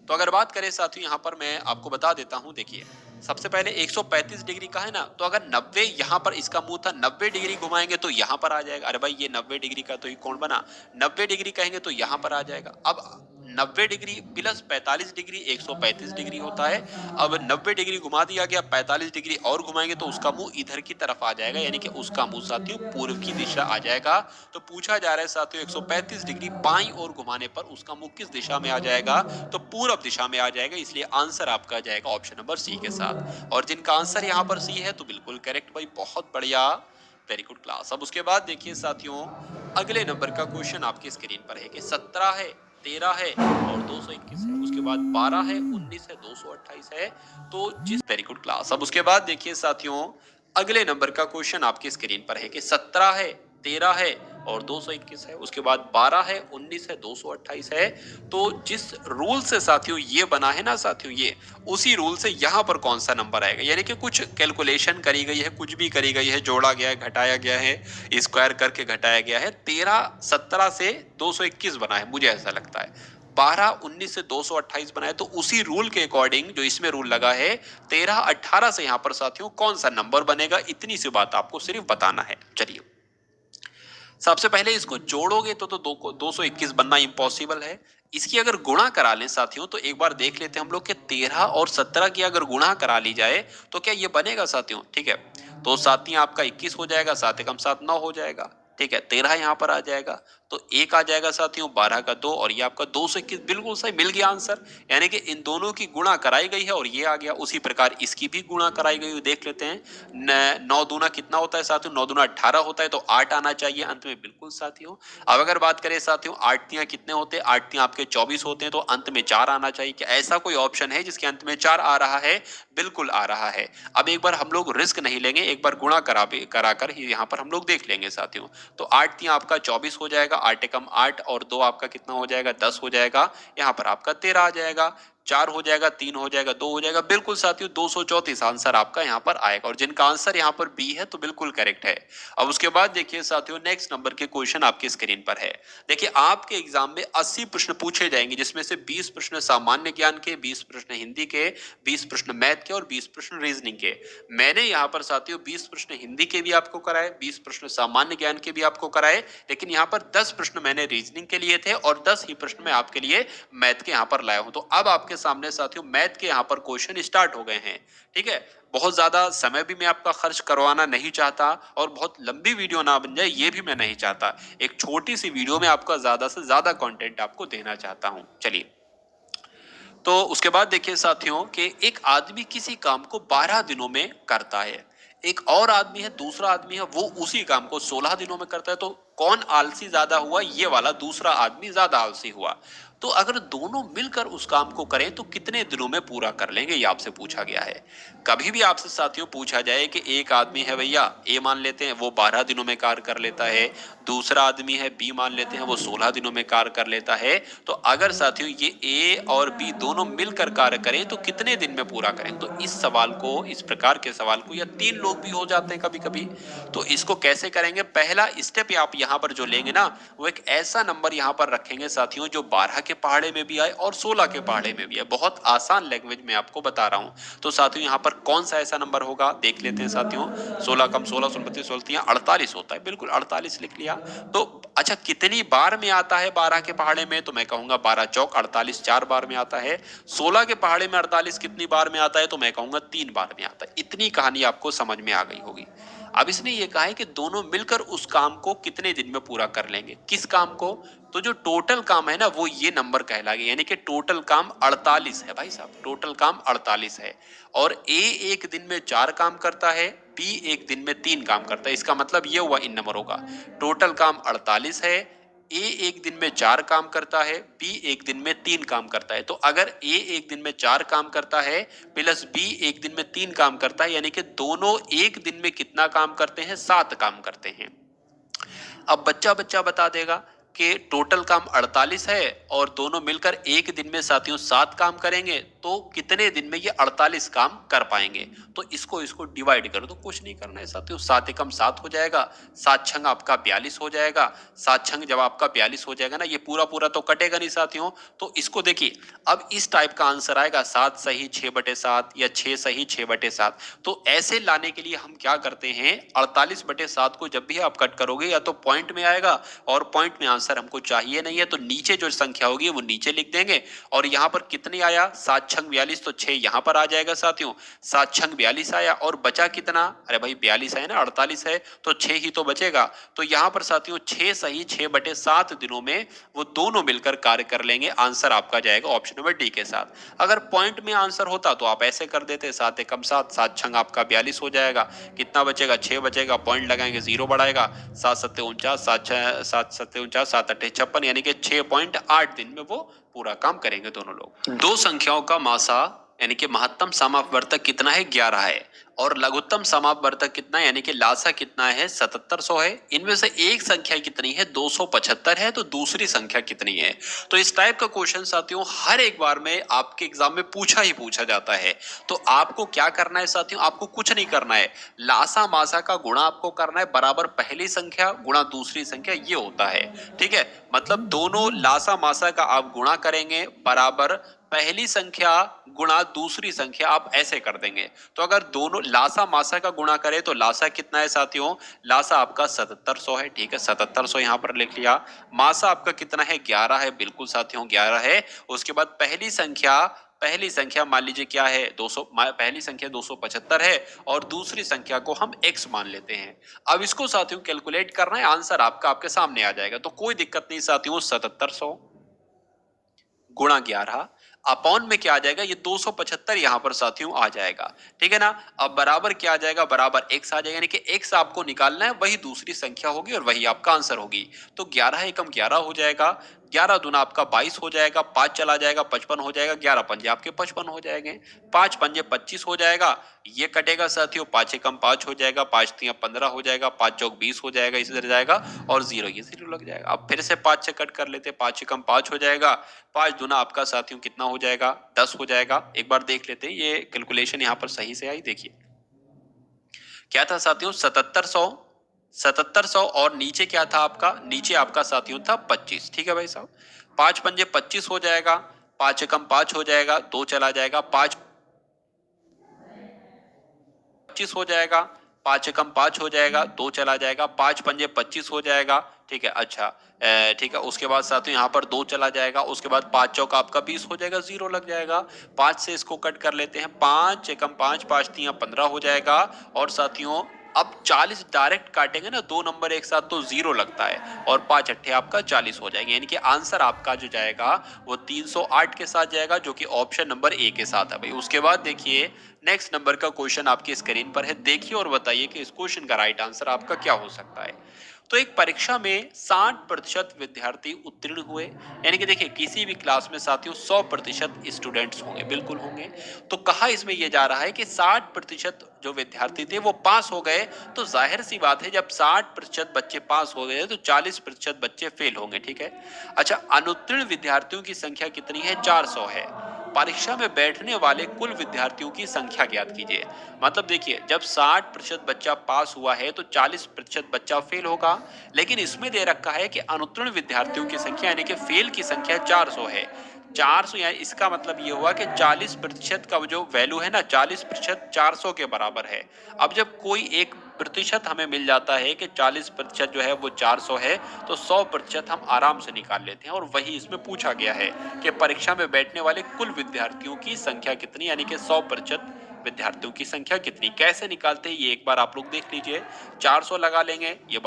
तो अगर बात करें साथियों, यहाँ पर मैं आपको बता देता हूँ, देखिए सबसे पहले 135 डिग्री का है ना, तो अगर 90 यहाँ पर इसका मुंह था, 90 डिग्री घुमाएंगे तो यहाँ पर आ जाएगा। अरे भाई ये 90 डिग्री का तो ये कौन बना? 90 डिग्री कहेंगे तो यहाँ पर आ जाएगा। अब 90 डिग्री प्लस 45 डिग्री 135 डिग्री होता है। अब 90 डिग्री घुमा दिया गया, 45 डिग्री और घुमाएंगे तो उसका मुंह इधर की तरफ आ जाएगा, यानी कि उसका मुंह साथियों पूर्व की दिशा आ जाएगा। तो पूछा जा रहा है साथियों 135 डिग्री बाईं ओर घुमाने पर उसका मुंह किस दिशा में आ जाएगा? तो पूरब दिशा में आ जाएगा, इसलिए आंसर आपका जाएगा ऑप्शन नंबर सी के साथ। और जिनका आंसर यहाँ पर सी है तो बिल्कुल करेक्ट भाई, बहुत बढ़िया, वेरी गुड क्लास। अब उसके बाद देखिए साथियों, अगले नंबर का क्वेश्चन आपकी स्क्रीन पर है कि 17 है, 13 है और 221 है, उसके बाद 12 है, 19 है, 228 है। तो जिस वेरी गुड क्लास। अब उसके बाद देखिए साथियों, अगले नंबर का क्वेश्चन आपकी स्क्रीन पर है कि 17 है, 13 है और 221 है, उसके बाद 12 है, 19 है, 228 है। तो जिस रूल से साथियों ये बना है ना साथियों, ये उसी रूल से यहाँ पर कौन सा नंबर आएगा, यानी कि कुछ कैलकुलेशन करी गई है, कुछ भी करी गई है, जोड़ा गया है, घटाया गया है, स्क्वायर करके घटाया गया है। 13 17 से 221 बना है, मुझे ऐसा लगता है। 12 19 से 228 बनाए, तो उसी रूल के अकॉर्डिंग जो इसमें रूल लगा है, 13 18 से यहाँ पर साथियों कौन सा नंबर बनेगा, इतनी सी बात आपको सिर्फ बताना है। चलिए, सबसे पहले इसको जोड़ोगे तो 221 बनना इम्पॉसिबल है। इसकी अगर गुणा करा लें साथियों, तो एक बार देख लेते हैं हम लोग कि 13 और 17 की अगर गुणा करा ली जाए तो क्या ये बनेगा साथियों? ठीक है, तो सात आपका 21 हो जाएगा, 7 एकम 7 9 हो जाएगा। ठीक है, 13 यहाँ पर आ जाएगा, तो एक आ जाएगा साथियों, 12 का 2 और ये आपका 221, बिल्कुल सही मिल गया आंसर। यानी कि इन दोनों की गुणा कराई गई है और ये आ गया। उसी प्रकार इसकी भी गुणा कराई गई, देख लेते हैं। 9 दूना कितना होता है साथियों? 9 दूना 18 होता है, तो 8 आना चाहिए अंत में, बिल्कुल साथियों। अब अगर बात करें साथियों, 8 तियां कितने होते हैं? 8 तियां आपके 24 होते हैं, तो अंत में 4 आना चाहिए। क्या ऐसा कोई ऑप्शन है जिसके अंत में 4 आ रहा है? बिल्कुल आ रहा है। अब एक बार हम लोग रिस्क नहीं लेंगे, एक बार गुणा कराकर ही यहाँ पर हम लोग देख लेंगे साथियों। तो 8 तियां आपका 24 हो जाएगा, 8 एकम 8 और 2 आपका कितना हो जाएगा? 10 हो जाएगा। यहाँ पर आपका 13 आ जाएगा, 4 हो जाएगा, 3 हो जाएगा, 2 हो जाएगा, बिल्कुल साथियों 234 आंसर आपका यहाँ पर आएगा। और जिनका आंसर यहाँ पर बी है तो बिल्कुल करेक्ट है। अब उसके बाद देखिए साथियों, नेक्स्ट नंबर के क्वेश्चन आपकी स्क्रीन पर है। देखिए आपके एग्जाम में 80 प्रश्न पूछे जाएंगे, जिसमें से 20 प्रश्न सामान्य ज्ञान के, 20 प्रश्न हिंदी के, 20 प्रश्न मैथ के और 20 प्रश्न रीजनिंग के। मैंने यहाँ पर साथियों 20 प्रश्न हिंदी के भी आपको कराए, 20 प्रश्न सामान्य ज्ञान के भी आपको कराए, लेकिन यहाँ पर 10 प्रश्न मैंने रीजनिंग के लिए थे और 10 ही प्रश्न मैं आपके लिए मैथ के यहाँ पर लाया हूं। तो अब आपके सामने साथियों मैथ के यहाँ पर क्वेश्चन स्टार्ट हो गए हैं। ठीक है, बहुत ज्यादा समय भी मैं आपका खर्च करवाना नहीं चाहता और बहुत लंबी वीडियो ना बन जाए ये भी मैं नहीं चाहता। एक छोटी सी वीडियो में आपका ज्यादा से ज्यादा कंटेंट आपको देना चाहता हूं। चलिए, तो उसके बाद देखिए साथियों कि एक आदमी किसी काम को 12 दिनों में करता है, एक और आदमी है, दूसरा आदमी है, वो उसी काम को 16 दिनों में करता है। तो कौन आलसी ज्यादा हुआ? ये वाला दूसरा आदमी ज्यादा आलसी हुआ। तो अगर दोनों मिलकर उस काम को करें तो कितने दिनों में पूरा कर लेंगे, ये आपसे पूछा गया है। कभी भी आपसे साथियों पूछा जाए कि एक आदमी है भैया, ए मान लेते हैं, वो 12 दिनों में कार्य कर लेता है, दूसरा आदमी है बी मान लेते हैं, वो 16 दिनों में कार्य कर लेता है, तो अगर साथियों ये ए और बी दोनों मिलकर कार्य करें तो कितने दिन में पूरा करें? तो इस सवाल को, इस प्रकार के सवाल को, या 3 लोग भी हो जाते हैं कभी-कभी, तो इसको कैसे करेंगे? पहला स्टेप आप यहाँ पर जो लेंगे ना, वो एक ऐसा नंबर यहाँ पर रखेंगे साथियों जो 12 के पहाड़े में भी आए और 16 के पहाड़े में भी आए। बहुत आसान लैंग्वेज में आपको बता रहा हूँ। तो साथियों यहाँ पर कौन सा ऐसा नंबर होगा, देख लेते हैं साथियों। 16 कम 16 16 32 16 48 होता है, बिल्कुल 48 लिख लिया। तो अच्छा, कितनी बार में आता है 12 के पहाड़े में? तो मैं कहूंगा 12 चौक 48, 4 बार में आता है। 16 के पहाड़े में 48 कितनी बार में आता है? तो मैं कहूंगा 3 बार में आता है। इतनी कहानी आपको समझ में आ गई होगी। अब इसने ये कहा है कि दोनों मिलकर उस काम को कितने दिन में पूरा कर लेंगे। किस काम को? तो जो टोटल काम है ना, वो ये नंबर कहलाएगा, यानी कि टोटल काम 48 है भाई साहब, टोटल काम 48 है। और ए एक दिन में 4 काम करता है, बी एक दिन में 3 काम करता है। इसका मतलब ये हुआ इन नंबरों का, टोटल काम 48 है, ए एक दिन में 4 काम करता है, बी एक दिन में 3 काम करता है। तो अगर ए एक दिन में 4 काम करता है प्लस बी एक दिन में 3 काम करता है, यानी कि दोनों एक दिन में कितना काम करते हैं? 7 काम करते हैं। अब बच्चा बच्चा बता देगा कि टोटल काम 48 है और दोनों मिलकर एक दिन में साथियों 7 काम करेंगे, तो कितने दिन में ये 48 काम कर पाएंगे? तो इसको इसको डिवाइड कर दो, कुछ नहीं करना है साथियों। 7 एकम 7 हो जाएगा, 7 छंग आपका 42 हो जाएगा। 7 छंग जब आपका 42 हो जाएगा ना, ये पूरा पूरा तो कटेगा नहीं साथियों। तो इसको देखिए, अब इस टाइप का आंसर आएगा 7 सही 6/7 या 6 सही 6/7। तो ऐसे लाने के लिए हम क्या करते हैं, 48/7 को जब भी आप कट करोगे या तो पॉइंट में आएगा, और पॉइंट में आंसर हमको चाहिए नहीं है, तो नीचे जो संख्या होगी वो नीचे लिख देंगे। और यहाँ पर कितनी आया? 7 छंग 42, तो 6 यहाँ पर आ जाएगा साथियों। 7 छंग 42 आया, और बचा कितना? अरे भाई 42 है ना, 48 है, तो 6 ही तो बचेगा। तो यहाँ पर साथियों 6 सही 6/7 दिनों में वो दोनों मिलकर कार्य कर लेंगे। आंसर आपका जाएगा ऑप्शन नंबर डी के साथ। अगर पॉइंट में आंसर होता तो आप ऐसे कर देते, 7 एकम 7, 7 छंग आपका 42 हो जाएगा। कितना बचेगा? 6 बचेगा, पॉइंट लगाएंगे 0 बढ़ाएगा, 7 सत्ते 49, 7 सत्ते 49, 7 अट्ठे 56, यानी कि 6.8 दिन में वो पूरा काम करेंगे दोनों लोग। दो संख्याओं का मासा यानी कि महत्तम समापवर्तक कितना है? 11 है। और लघुत्तम समापवर्तक कितना है, यानी कि लासा कितना है? 7700 है। इनमें से एक संख्या कितनी है? 275 है। तो दूसरी संख्या कितनी है? तो इस टाइप का क्वेश्चन साथियों हर एक बार में आपके एग्जाम में पूछा ही पूछा जाता है। तो आपको क्या करना है साथियों? आपको कुछ नहीं करना है, लासा मासा का गुणा आपको करना है, बराबर पहली संख्या गुणा दूसरी संख्या, ये होता है। ठीक है, मतलब दोनों लासा मासा का आप गुणा करेंगे, बराबर पहली संख्या गुणा दूसरी संख्या, आप ऐसे कर देंगे। तो अगर दोनों लासा मासा का गुणा करें तो लासा कितना है साथियों? लासा आपका 7700 है। ठीक है, 7700 यहां पर लिख लिया। मासा आपका कितना है? 11 है। बिल्कुल साथियों 11 है। उसके बाद पहली संख्या मान लीजिए क्या है? 200। पहली संख्या 275 है और दूसरी संख्या को हम x मान लेते हैं। अब इसको साथियों कैलकुलेट करना है, आंसर आपका आपके सामने आ जाएगा। तो कोई दिक्कत नहीं साथियों, 7700 गुणा 11 अपॉन में क्या आ जाएगा? ये 275 यहां पर साथियों आ जाएगा। ठीक है ना। अब बराबर क्या आ जाएगा? बराबर x आ जाएगा, यानी कि x आपको निकालना है, वही दूसरी संख्या होगी और वही आपका आंसर होगी। तो 11 एकम 11 हो जाएगा, 11 दूना आपका 22 हो जाएगा, 5 चला जाएगा 55 हो जाएगा, 11 पंजे आपके 55 हो जाएंगे, 5 पंजे 25 हो जाएगा। ये कटेगा साथियों, 5 एकम 5 हो जाएगा, 5 तिया 15 हो जाएगा, 5 चौक 20 हो जाएगा, इसी तरह जाएगा, और 0 ये 0 लग जाएगा। अब फिर से 5 से कट कर लेते, 5 एकम 5 हो जाएगा, 5 दूना आपका साथियों कितना हो जाएगा? 10 हो जाएगा। एक बार देख लेते हैं ये कैलकुलेशन यहाँ पर सही से आई। देखिए क्या था साथियों? 7700 और नीचे क्या था आपका? नीचे आपका साथियों था 25। ठीक है भाई साहब, 5 पंजे 25 हो जाएगा, 5 एकम 5 हो जाएगा, 2 चला जाएगा, 5 25 हो जाएगा, 5 एकम 5 हो जाएगा, 2 चला जाएगा, 5 पंजे 25 हो जाएगा। ठीक है, अच्छा ठीक है। उसके बाद साथियों यहाँ पर 2 चला जाएगा, उसके बाद 5 चौका आपका 20 हो जाएगा, 0 लग जाएगा। 5 से इसको कट कर लेते हैं, 5 एकम 5, 5 तिया 15 हो जाएगा। और साथियों अब 40 डायरेक्ट काटेंगे ना, दो नंबर एक साथ, तो 0 लगता है, और 5 अट्ठे आपका 40 हो जाएंगे, यानी कि आंसर आपका जो जाएगा वो 308 के साथ जाएगा, जो कि ऑप्शन नंबर ए के साथ है भाई। उसके बाद देखिए नेक्स्ट नंबर का क्वेश्चन आपकी स्क्रीन पर है, देखिए और बताइए कि इस क्वेश्चन का राइट आंसर आपका क्या हो सकता है। तो एक परीक्षा में 60% विद्यार्थी उत्तीर्ण हुए, यानी कि देखिए किसी भी क्लास में साथियों 100% स्टूडेंट्स होंगे, बिल्कुल होंगे। तो कहा इसमें ये जा रहा है कि 60% जो विद्यार्थी थे वो पास हो गए। तो जाहिर सी बात है, जब 60% बच्चे पास हो गए तो 40% बच्चे फेल होंगे, ठीक है। अच्छा, अनुत्तीर्ण विद्यार्थियों की संख्या कितनी है? 400 है। परीक्षा में बैठने वाले कुल विद्यार्थियों की संख्या ज्ञात कीजिए। मतलब देखिए, जब 60% बच्चा पास हुआ है तो 40% बच्चा फेल होगा। लेकिन इसमें दे रखा है कि अनुत्तीर्ण विद्यार्थियों की संख्या यानी कि फेल की संख्या 400 है। 400 यानी इसका मतलब ये हुआ कि 40% का जो वैल्यू है ना, 40% 400 के बराबर है। अब जब कोई एक प्रतिशत हमें मिल जाता है कि 40% जो है वो 400 है, तो 100% हम आराम से निकाल लेते हैं। और वही इसमें पूछा गया है कि परीक्षा में बैठने वाले कुल विद्यार्थियों की संख्या कितनी, यानी कि 100% विद्यार्थियों की संख्या कितनी। कैसे निकालते हैं ये एक बार आप लोग देख लीजिए। 400 लगा लेंगे, ये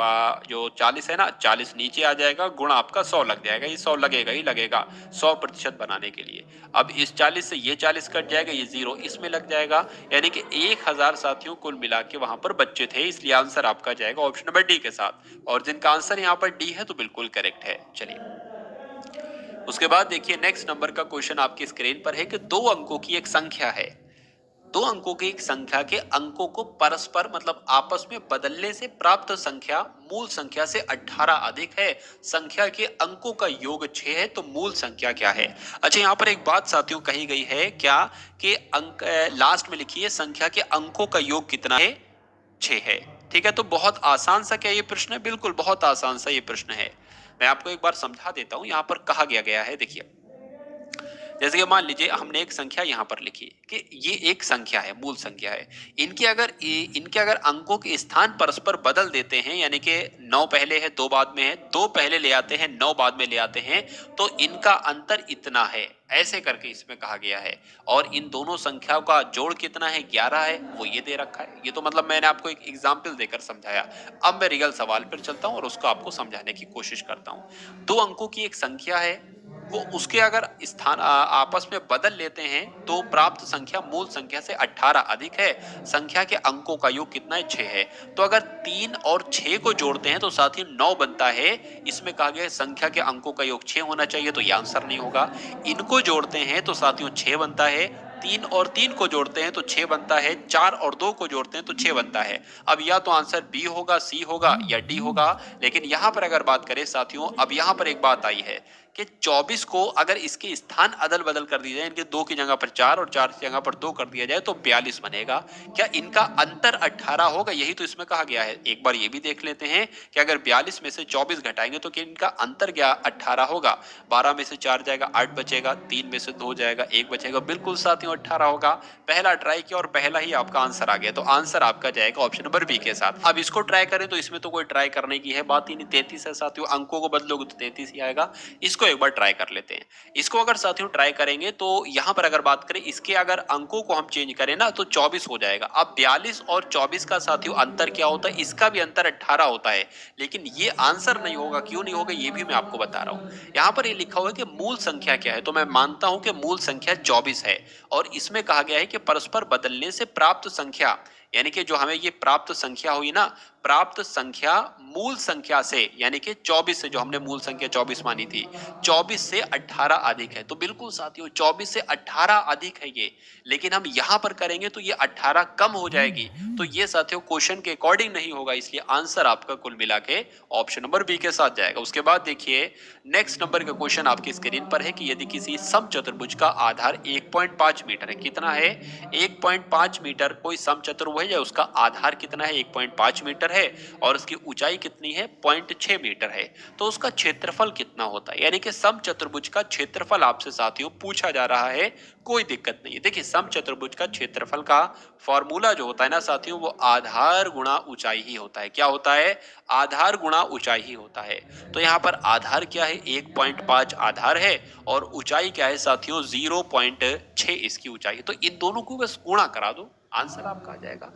जो 40 है ना, 40 नीचे आ जाएगा, गुणा आपका 100 लग जाएगा। ये 100 लगेगा ही लगेगा 100% बनाने के लिए। अब इस 40 से ये 40 कट जाएगा, ये जीरो इसमें लग जाएगा, यानी कि 1000 साथियों कुल मिला के वहां पर बच्चे थे। इसलिए आंसर आपका जाएगा ऑप्शन नंबर डी के साथ। और जिनका आंसर यहाँ पर डी है तो बिल्कुल करेक्ट है। चलिए, उसके बाद देखिए नेक्स्ट नंबर का क्वेश्चन आपकी स्क्रीन पर है कि दो अंकों की एक संख्या है। दो अंकों की एक संख्या के अंकों को परस्पर मतलब आपस में बदलने से प्राप्त संख्या मूल संख्या से 18 अधिक है। संख्या के अंकों का योग 6 है, तो मूल संख्या क्या है? अच्छा, यहाँ पर एक बात साथियों कही गई है क्या, कि अंक लास्ट में लिखिए संख्या के अंकों का योग कितना है? 6 है। ठीक है, तो बहुत आसान सा क्या ये प्रश्न है? बिल्कुल बहुत आसान सा ये प्रश्न है। मैं आपको एक बार समझा देता हूं। यहाँ पर कहा गया है, देखिए, जैसे कि मान लीजिए हमने एक संख्या यहाँ पर लिखी कि ये एक संख्या है, मूल संख्या है। इनके अगर अंकों के स्थान परस्पर बदल देते हैं, यानी कि 9 पहले है 2 बाद में है, 2 पहले ले आते हैं 9 बाद में ले आते हैं, तो इनका अंतर इतना है, ऐसे करके इसमें कहा गया है। और इन दोनों संख्याओं का जोड़ कितना है? 11 है, वो ये दे रखा है। ये तो मतलब मैंने आपको एक एग्जाम्पल देकर समझाया। अब मैं रियल सवाल पर चलता हूँ और उसको आपको समझाने की कोशिश करता हूँ। दो अंकों की एक संख्या है, वो उसके अगर स्थान आपस में बदल लेते हैं तो प्राप्त संख्या मूल संख्या से 18 अधिक है। संख्या के अंकों का योग कितना है? 6 है। तो अगर 3 और 6 को जोड़ते हैं तो साथ ही 9 बनता है। इसमें कहा गया है संख्या के अंकों का योग 6 होना चाहिए, तो ये आंसर नहीं होगा। इनको जोड़ते हैं तो साथियों 6 बनता है। 3 और 3 को जोड़ते हैं तो 6 बनता है। 4 और 2 को जोड़ते हैं तो 6 बनता है। अब या तो आंसर बी होगा, सी होगा या डी होगा। लेकिन यहां पर अगर बात करें साथियों, अब यहां पर एक बात आई है कि 24 को अगर इसके स्थान अदल बदल कर दिया जाए, इनके 2 की जगह पर 4 और 4 की जगह पर 2 कर दिया जाए, तो 42 बनेगा। क्या इनका अंतर 18 होगा? यही तो इसमें कहा गया है। एक बार ये भी देख लेते हैं कि अगर 42 में से 24 घटाएंगे तो क्या इनका अंतर क्या 18 होगा? 12 में से 4 जाएगा 8 बचेगा, 3 में से 2 जाएगा 1 बचेगा, बिल्कुल साथियों 18 होगा। पहला ट्राई किया और पहला ही आपका आंसर आ गया, तो आंसर आपका जाएगा ऑप्शन नंबर बी के साथ। अब इसको ट्राई करें तो इसमें तो कोई ट्राई करने की है बात ही नहीं। 33 है साथियों, अंकों को बदलोगे तो 33 ही आएगा। इसको एक बार ट्राई कर लेते हैं। इसको अगर साथियों ट्राई करेंगे तो यहां पर अगर बात करें, इसके अगर अंकों को हम चेंज करें ना तो 24 हो जाएगा। अब 42 और 24 का साथियों अंतर क्या होता है? इसका भी अंतर 18 होता है। लेकिन ये आंसर नहीं होगा। क्यों नहीं होगा ये भी मैं आपको बता रहा हूं। यहाँ पर ये लिखा हुआ है कि मूल संख्या क्या है, तो मैं मानता हूं कि मूल संख्या 24 है। और इसमें कहा गया है कि परस्पर बदलने से प्राप्त संख्या, यानी कि जो हमें ये प्राप्त संख्या हुई ना, प्राप्त संख्या मूल संख्या से यानी कि 24 से, जो हमने मूल संख्या 24 मानी थी, 24 से 18 अधिक है। तो बिल्कुल साथियों 24 से 18 अधिक है ये। लेकिन हम यहां पर करेंगे तो ये 18 कम हो जाएगी। तो ये साथियों क्वेश्चन के अकॉर्डिंग नहीं होगा। इसलिए आंसर आपका कुल मिला के ऑप्शन नंबर बी के साथ जाएगा। उसके बाद देखिए नेक्स्ट नंबर का क्वेश्चन आपकी स्क्रीन पर है कि यदि किसी समचतुर्भुज का आधार 1.5 मीटर है, कितना है? 1.5 मीटर कोई समचतुर्भुज है या उसका आधार कितना है? 1.5 मीटर है। और उसकी ऊंचाई कितनी है? 0.6 मीटर है। तो उसका क्षेत्रफल कितना होता है? यानी कि समचतुर्भुज का क्षेत्रफल आपसे साथियों पूछा जा रहा है। कोई दिक्कत नहीं है। देखिए समचतुर्भुज का क्षेत्रफल का फॉर्मूला जो होता है ना साथियों, वो आधार गुणा ऊंचाई ही होता है। क्या होता है? आधार गुणा ऊंचाई ही होता है। तो यहाँ पर आधार क्या है? 1.5 आधार है। और ऊंचाई क्या है साथियों? 0.6 इसकी ऊंचाई है। तो इन दोनों को बस गुणा करा दो। आंसर आपका आ जाएगा।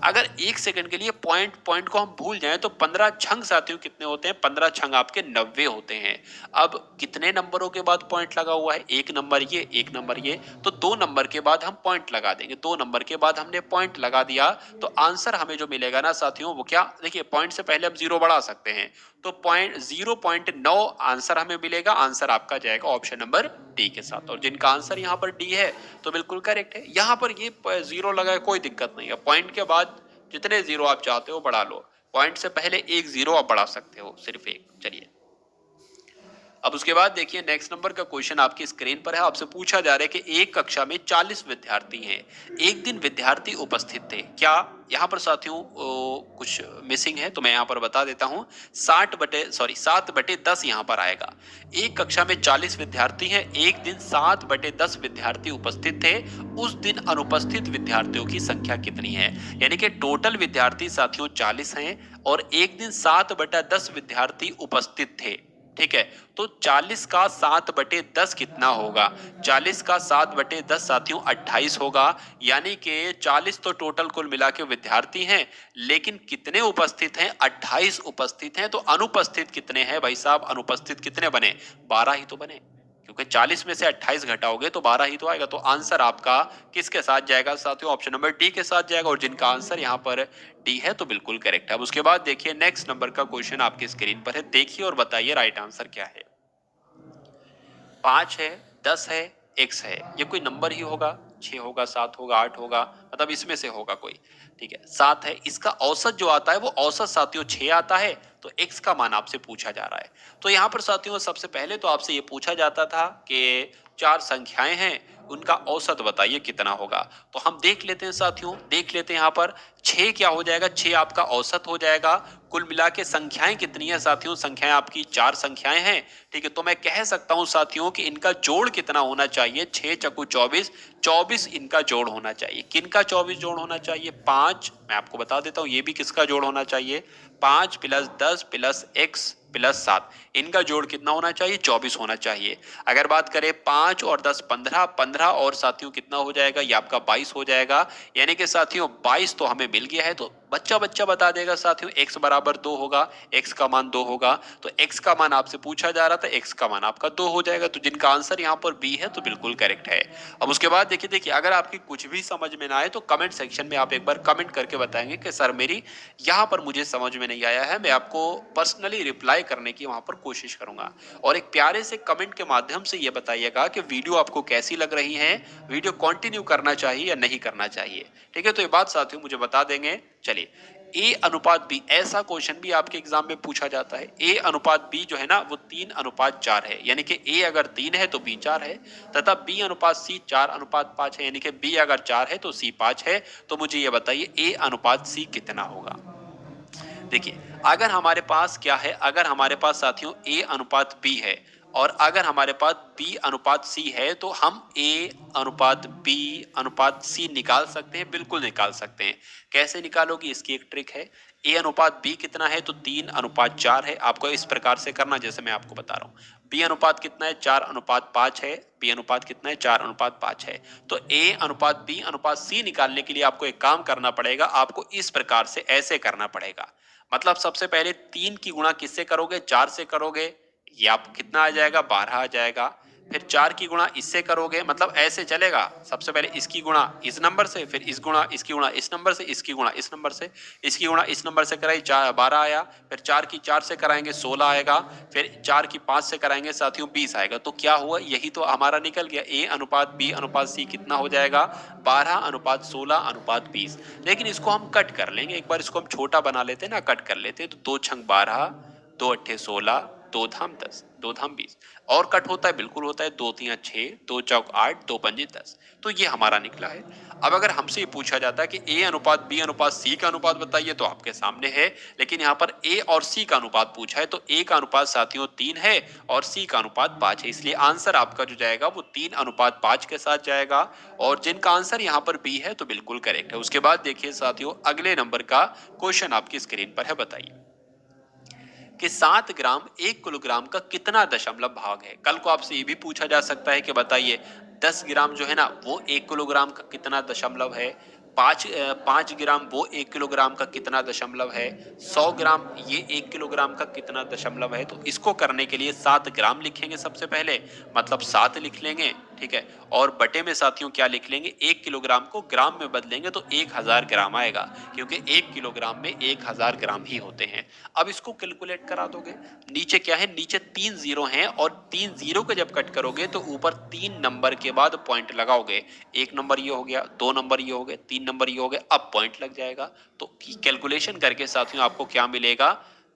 अगर 1 सेकंड के लिए पॉइंट पॉइंट को हम भूल जाएँ तो 15 छंग साथियों कितने होते हैं? 15 छंग आपके 90 होते हैं। अब कितने नंबरों के बाद पॉइंट लगा हुआ है? 1 नंबर ये, 1 नंबर ये, तो 2 नंबर के बाद हम पॉइंट लगा देंगे। 2 नंबर के बाद हमने पॉइंट लगा दिया, तो आंसर हमें जो मिलेगा ना साथियों वो क्या? देखिए पॉइंट से पहले हम 0 बढ़ा सकते हैं। तो पॉइंट 0.9 आंसर हमें मिलेगा। आंसर आपका जाएगा ऑप्शन नंबर डी के साथ। और जिनका आंसर यहाँ पर डी है तो बिल्कुल करेक्ट है। यहाँ पर ये 0 लगा है, कोई दिक्कत नहीं है। पॉइंट के बाद जितने 0 आप चाहते हो बढ़ा लो। पॉइंट से पहले एक 0 आप बढ़ा सकते हो, सिर्फ एक। चलिए अब उसके बाद देखिए नेक्स्ट नंबर का क्वेश्चन आपकी स्क्रीन पर है। आपसे पूछा जा रहा है कि एक कक्षा में 40 विद्यार्थी हैं। एक दिन विद्यार्थी उपस्थित थे। क्या यहाँ पर साथियों कुछ मिसिंग है तो मैं यहाँ पर बता देता हूँ। 7/10 यहाँ पर आएगा। एक कक्षा में 40 विद्यार्थी हैं। एक दिन 7/10 विद्यार्थी उपस्थित थे। उस दिन अनुपस्थित विद्यार्थियों की संख्या कितनी है? यानी कि टोटल विद्यार्थी साथियों 40 हैं और एक दिन 7/10 विद्यार्थी उपस्थित थे। ठीक है, तो 40 का 7/10 कितना होगा? 40 का 7/10 साथियों 28 होगा। यानी कि 40 तो टोटल कुल मिला के विद्यार्थी हैं, लेकिन कितने उपस्थित हैं? 28 उपस्थित हैं। तो अनुपस्थित कितने हैं भाई साहब? अनुपस्थित कितने बने? 12 ही तो बने, क्योंकि 40 में से 28 घटाओगे तो 12 ही तो आएगा। तो आंसर आपका किसके साथ जाएगा साथियों? ऑप्शन नंबर डी के साथ जाएगा। और जिनका आंसर यहाँ पर डी है तो बिल्कुल करेक्ट है। अब उसके बाद देखिए नेक्स्ट नंबर का क्वेश्चन आपकी स्क्रीन पर है। देखिए और बताइए राइट आंसर क्या है। 5 है, 10 है, x है। ये कोई नंबर ही होगा। 6 होगा, 7 होगा, 8 होगा, मतलब इसमें से होगा कोई। ठीक है, 7 है। इसका औसत जो आता है वो औसत साथियों 6 आता है। तो x का मान आपसे पूछा जा रहा है। तो यहाँ पर साथियों सबसे पहले तो आपसे ये पूछा जाता था कि 4 संख्याएं हैं, उनका औसत बताइए कितना होगा। तो हम देख लेते हैं साथियों, देख लेते हैं यहाँ पर 6 क्या हो जाएगा? 6 आपका औसत हो जाएगा। कुल मिला के संख्याएं कितनी है साथियों? संख्याएं आपकी 4 संख्याएं हैं। ठीक है, तो मैं कह सकता हूं साथियों कि इनका जोड़ कितना होना चाहिए? 6 चकु 24, 24 इनका जोड़ होना चाहिए। किनका 24 जोड़ होना चाहिए? 5। मैं आपको बता देता हूं ये भी किसका जोड़ होना चाहिए। 5 प्लस 10 प्लस x प्लस 7, इनका जोड़ कितना होना चाहिए? 24 होना चाहिए। अगर बात करें 5 और 10 15, 15 और साथियों कितना हो जाएगा? ये आपका 22 हो जाएगा। यानी कि साथियों 22 तो हमें मिल गया है। तो बच्चा बच्चा बता देगा साथियों x बराबर 2 होगा, x का मान 2 होगा। तो x का मान आपसे पूछा जा रहा था, x का मान आपका 2 हो जाएगा। तो जिनका आंसर यहाँ पर बी है तो बिल्कुल करेक्ट है। अब उसके बाद देखिए देखिए अगर आपकी कुछ भी समझ में ना आए तो कमेंट सेक्शन में आप एक बार कमेंट करके बताएंगे कि सर मेरी यहाँ पर मुझे समझ में नहीं आया है। मैं आपको पर्सनली रिप्लाई करने की वहां पर कोशिश करूंगा। और एक प्यारे से कमेंट के माध्यम से ये बताइएगा कि वीडियो आपको कैसी लग रही है, वीडियो कंटिन्यू करना चाहिए या नहीं करना चाहिए। ठीक है, तो ये बात साथियों मुझे बता देंगे। चलिए, ए अनुपात बी, ऐसा क्वेश्चन भी आपके एग्जाम में पूछा जाता है। ए अनुपात बी जो है ना वो 3:4 है। यानी कि ए अगर 3 है तो बी 4 है, तथा बी अनुपात सी 4:5 है। यानी कि बी अगर 4 है तो सी 5 है। तो मुझे ये बताइए ए अनुपात सी कितना होगा। देखिए अगर हमारे पास क्या है, अगर हमारे पास साथियों ए अनुपात बी है और अगर हमारे पास बी अनुपात सी है तो हम ए अनुपात बी अनुपात सी निकाल सकते हैं। बिल्कुल निकाल सकते हैं। कैसे निकालोगी? इसकी एक ट्रिक है। ए अनुपात बी कितना है? तो 3:4 है। आपको इस प्रकार से करना जैसे मैं आपको बता रहा हूँ। बी अनुपात कितना है? 4:5 है। बी अनुपात कितना है? 4:5 है। तो ए अनुपात बी अनुपात सी निकालने के लिए आपको एक काम करना पड़ेगा। आपको इस प्रकार से ऐसे करना पड़ेगा। मतलब सबसे पहले 3 की गुणा किससे करोगे? 4 से करोगे। ये आप कितना आ जाएगा? 12 आ जाएगा। फिर 4 की गुणा इससे करोगे, मतलब ऐसे चलेगा। सबसे पहले इसकी गुणा इस नंबर से, फिर इस गुणा इसकी गुणा इस नंबर से, इसकी गुणा इस नंबर से, इसकी गुणा इस नंबर से कराई 12 आया। फिर 4 की 4 से कराएंगे 16 आएगा। फिर 4 की 5 से कराएंगे साथियों 20 आएगा। तो क्या हुआ? यही तो हमारा निकल गया। ए अनुपात बी अनुपात सी कितना हो जाएगा? 12:16:20। लेकिन इसको हम कट कर लेंगे। एक बार इसको हम छोटा बना लेते हैं ना, कट कर लेते हैं। तो 2 छंग 12, 2 अट्ठे 16, 2 धाम 10, 2 धाम 20। और कट होता है? बिल्कुल होता है। 2 तिया 6, 2 चौक 8, 2 पंजे 10। तो ये हमारा निकला है। अब अगर हमसे ये पूछा जाता है कि ए अनुपात बी अनुपात सी का अनुपात बताइए, तो आपके सामने है। लेकिन यहाँ पर ए और सी का अनुपात पूछा है। तो ए का अनुपात साथियों 3 है और सी का अनुपात 5 है। इसलिए आंसर आपका जो जाएगा वो 3:5 के साथ जाएगा। और जिनका आंसर यहाँ पर बी है तो बिल्कुल करेक्ट है। उसके बाद देखिए साथियों अगले नंबर का क्वेश्चन आपकी स्क्रीन पर है। बताइए कि 7 ग्राम 1 किलोग्राम का कितना दशमलव भाग है। कल को आपसे ये भी पूछा जा सकता है कि बताइए 10 ग्राम जो है ना वो 1 किलोग्राम का कितना दशमलव है। 5 ग्राम वो 1 किलोग्राम का कितना दशमलव है, 100 ग्राम ये 1 किलोग्राम का कितना दशमलव है। तो इसको करने के लिए 7 ग्राम लिखेंगे सबसे पहले, मतलब 7 लिख लेंगे, ठीक है। और बटे में साथियों क्या लिख लेंगे, 1 किलोग्राम को ग्राम में बदलेंगे तो 1000 ग्राम आएगा, क्योंकि 1 किलोग्राम में 1000 ग्राम ही होते हैं। अब इसको कैलकुलेट करा दोगे, नीचे क्या है, नीचे 3 जीरो हैं और 3 जीरो को जब कट करोगे तो ऊपर 3 नंबर के बाद पॉइंट लगाओगे। 1 नंबर ये हो गया, 2 नंबर ये हो गए, 3 नंबर ये हो गए, अब पॉइंट लग जाएगा। तो कैलकुलेशन करके साथियों आपको क्या मिलेगा,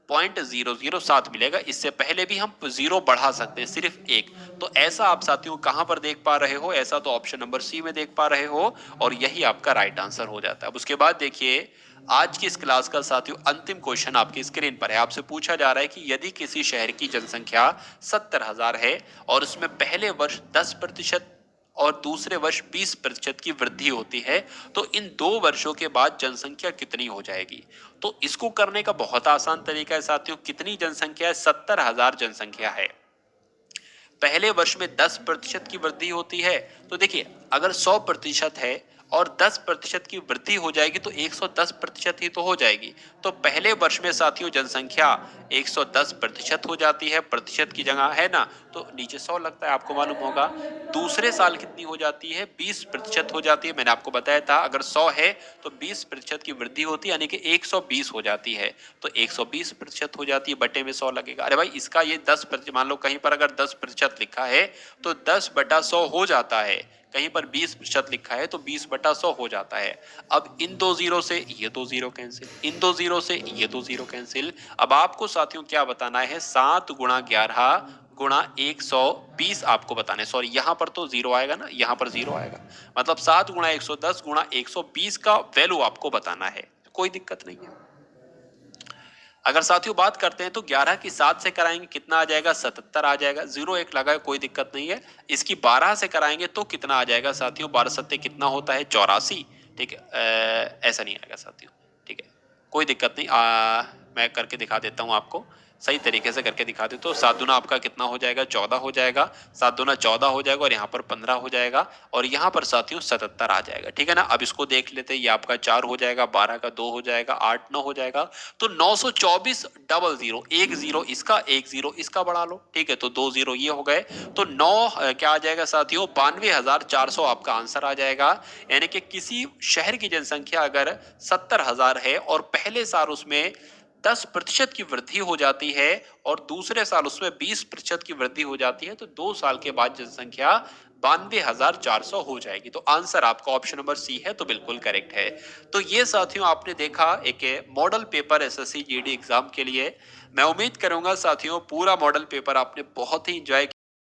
0.007 मिलेगा। इससे पहले भी हम जीरो बढ़ा सकते हैं, सिर्फ एक। तो ऐसा आप साथियों कहां पर देख पा रहे हो, ऐसा तो ऑप्शन नंबर सी में देख पा रहे हो, और यही आपका राइट आंसर हो जाता है। अब उसके बाद देखिए, आज की इस क्लास का साथियों अंतिम क्वेश्चन आपकी स्क्रीन पर है। आपसे पूछा जा रहा है कि यदि किसी शहर की जनसंख्या 70,000 है और उसमें पहले वर्ष 10% और दूसरे वर्ष 20% की वृद्धि होती है, तो इन 2 वर्षों के बाद जनसंख्या कितनी हो जाएगी। तो इसको करने का बहुत आसान तरीका है साथियों। कितनी जनसंख्या है, 70,000 जनसंख्या है, पहले वर्ष में 10% की वृद्धि होती है। तो देखिए, अगर 100% है और 10% की वृद्धि हो जाएगी तो 110% ही तो हो जाएगी। तो पहले वर्ष में साथियों जनसंख्या 110% हो जाती है, प्रतिशत की जगह है ना, तो नीचे 100 लगता है, आपको मालूम होगा। दूसरे साल कितनी हो जाती है, 20% हो जाती है। मैंने आपको बताया था अगर 100 है तो 20% की वृद्धि होती है, यानी कि 120 हो जाती है। तो 120% हो जाती है, बटे में 100 लगेगा। अरे भाई, इसका ये 10%, मान लो कहीं पर अगर 10% लिखा है तो 10/100 हो जाता है, कहीं पर 20% लिखा है तो 20/100 हो जाता है। अब इन 2 जीरो से ये 2 जीरो कैंसिल, इन 2 जीरो से ये 2 जीरो कैंसिल। अब आपको साथियों क्या बताना है, 7 गुणा 11 गुणा 120 आपको बताना है। सॉरी, यहां पर तो जीरो आएगा ना, यहां पर जीरो आएगा, मतलब 7 गुणा 110 गुणा 120 का वैल्यू आपको बताना है। कोई दिक्कत नहीं है। अगर साथियों बात करते हैं तो 11 की 7 से कराएंगे कितना आ जाएगा, 77 आ जाएगा। जीरो एक लगा है, कोई दिक्कत नहीं है। इसकी 12 से कराएंगे तो कितना आ जाएगा साथियों, 12 सत्ते कितना होता है, 84। ठीक है, ऐसा नहीं आएगा साथियों, ठीक है, कोई दिक्कत नहीं। मैं करके दिखा देता हूँ आपको, सही तरीके से करके दिखा देता हूँ। 7 दूना आपका कितना हो जाएगा, 14 हो जाएगा। 7 दूना 14 हो जाएगा और यहाँ पर 15 हो जाएगा, और यहाँ पर साथियों 77 आ जाएगा। ठीक है ना। अब इसको देख लेते हैं, ये आपका 4 हो जाएगा, 12 का 2 हो जाएगा, 8 9 हो जाएगा। तो 924 डबल जीरो, एक जीरो इसका, एक जीरो इसका बढ़ा लो, ठीक है। तो 2 जीरो ये हो गए, तो 9 क्या आ जाएगा साथियों, 92,400 आपका आंसर आ जाएगा। यानी कि किसी शहर की जनसंख्या अगर 70,000 है और पहले साल उसमें 10% की वृद्धि हो जाती है और दूसरे साल उसमें 20% की वृद्धि हो जाती है, तो 2 साल के बाद जनसंख्या 92,400 हो जाएगी। तो आंसर आपका ऑप्शन नंबर सी है, तो बिल्कुल करेक्ट है। तो ये साथियों आपने देखा एक model paper SSC GD exam के लिए। मैं उम्मीद करूंगा साथियों पूरा मॉडल पेपर आपने बहुत ही एंजॉय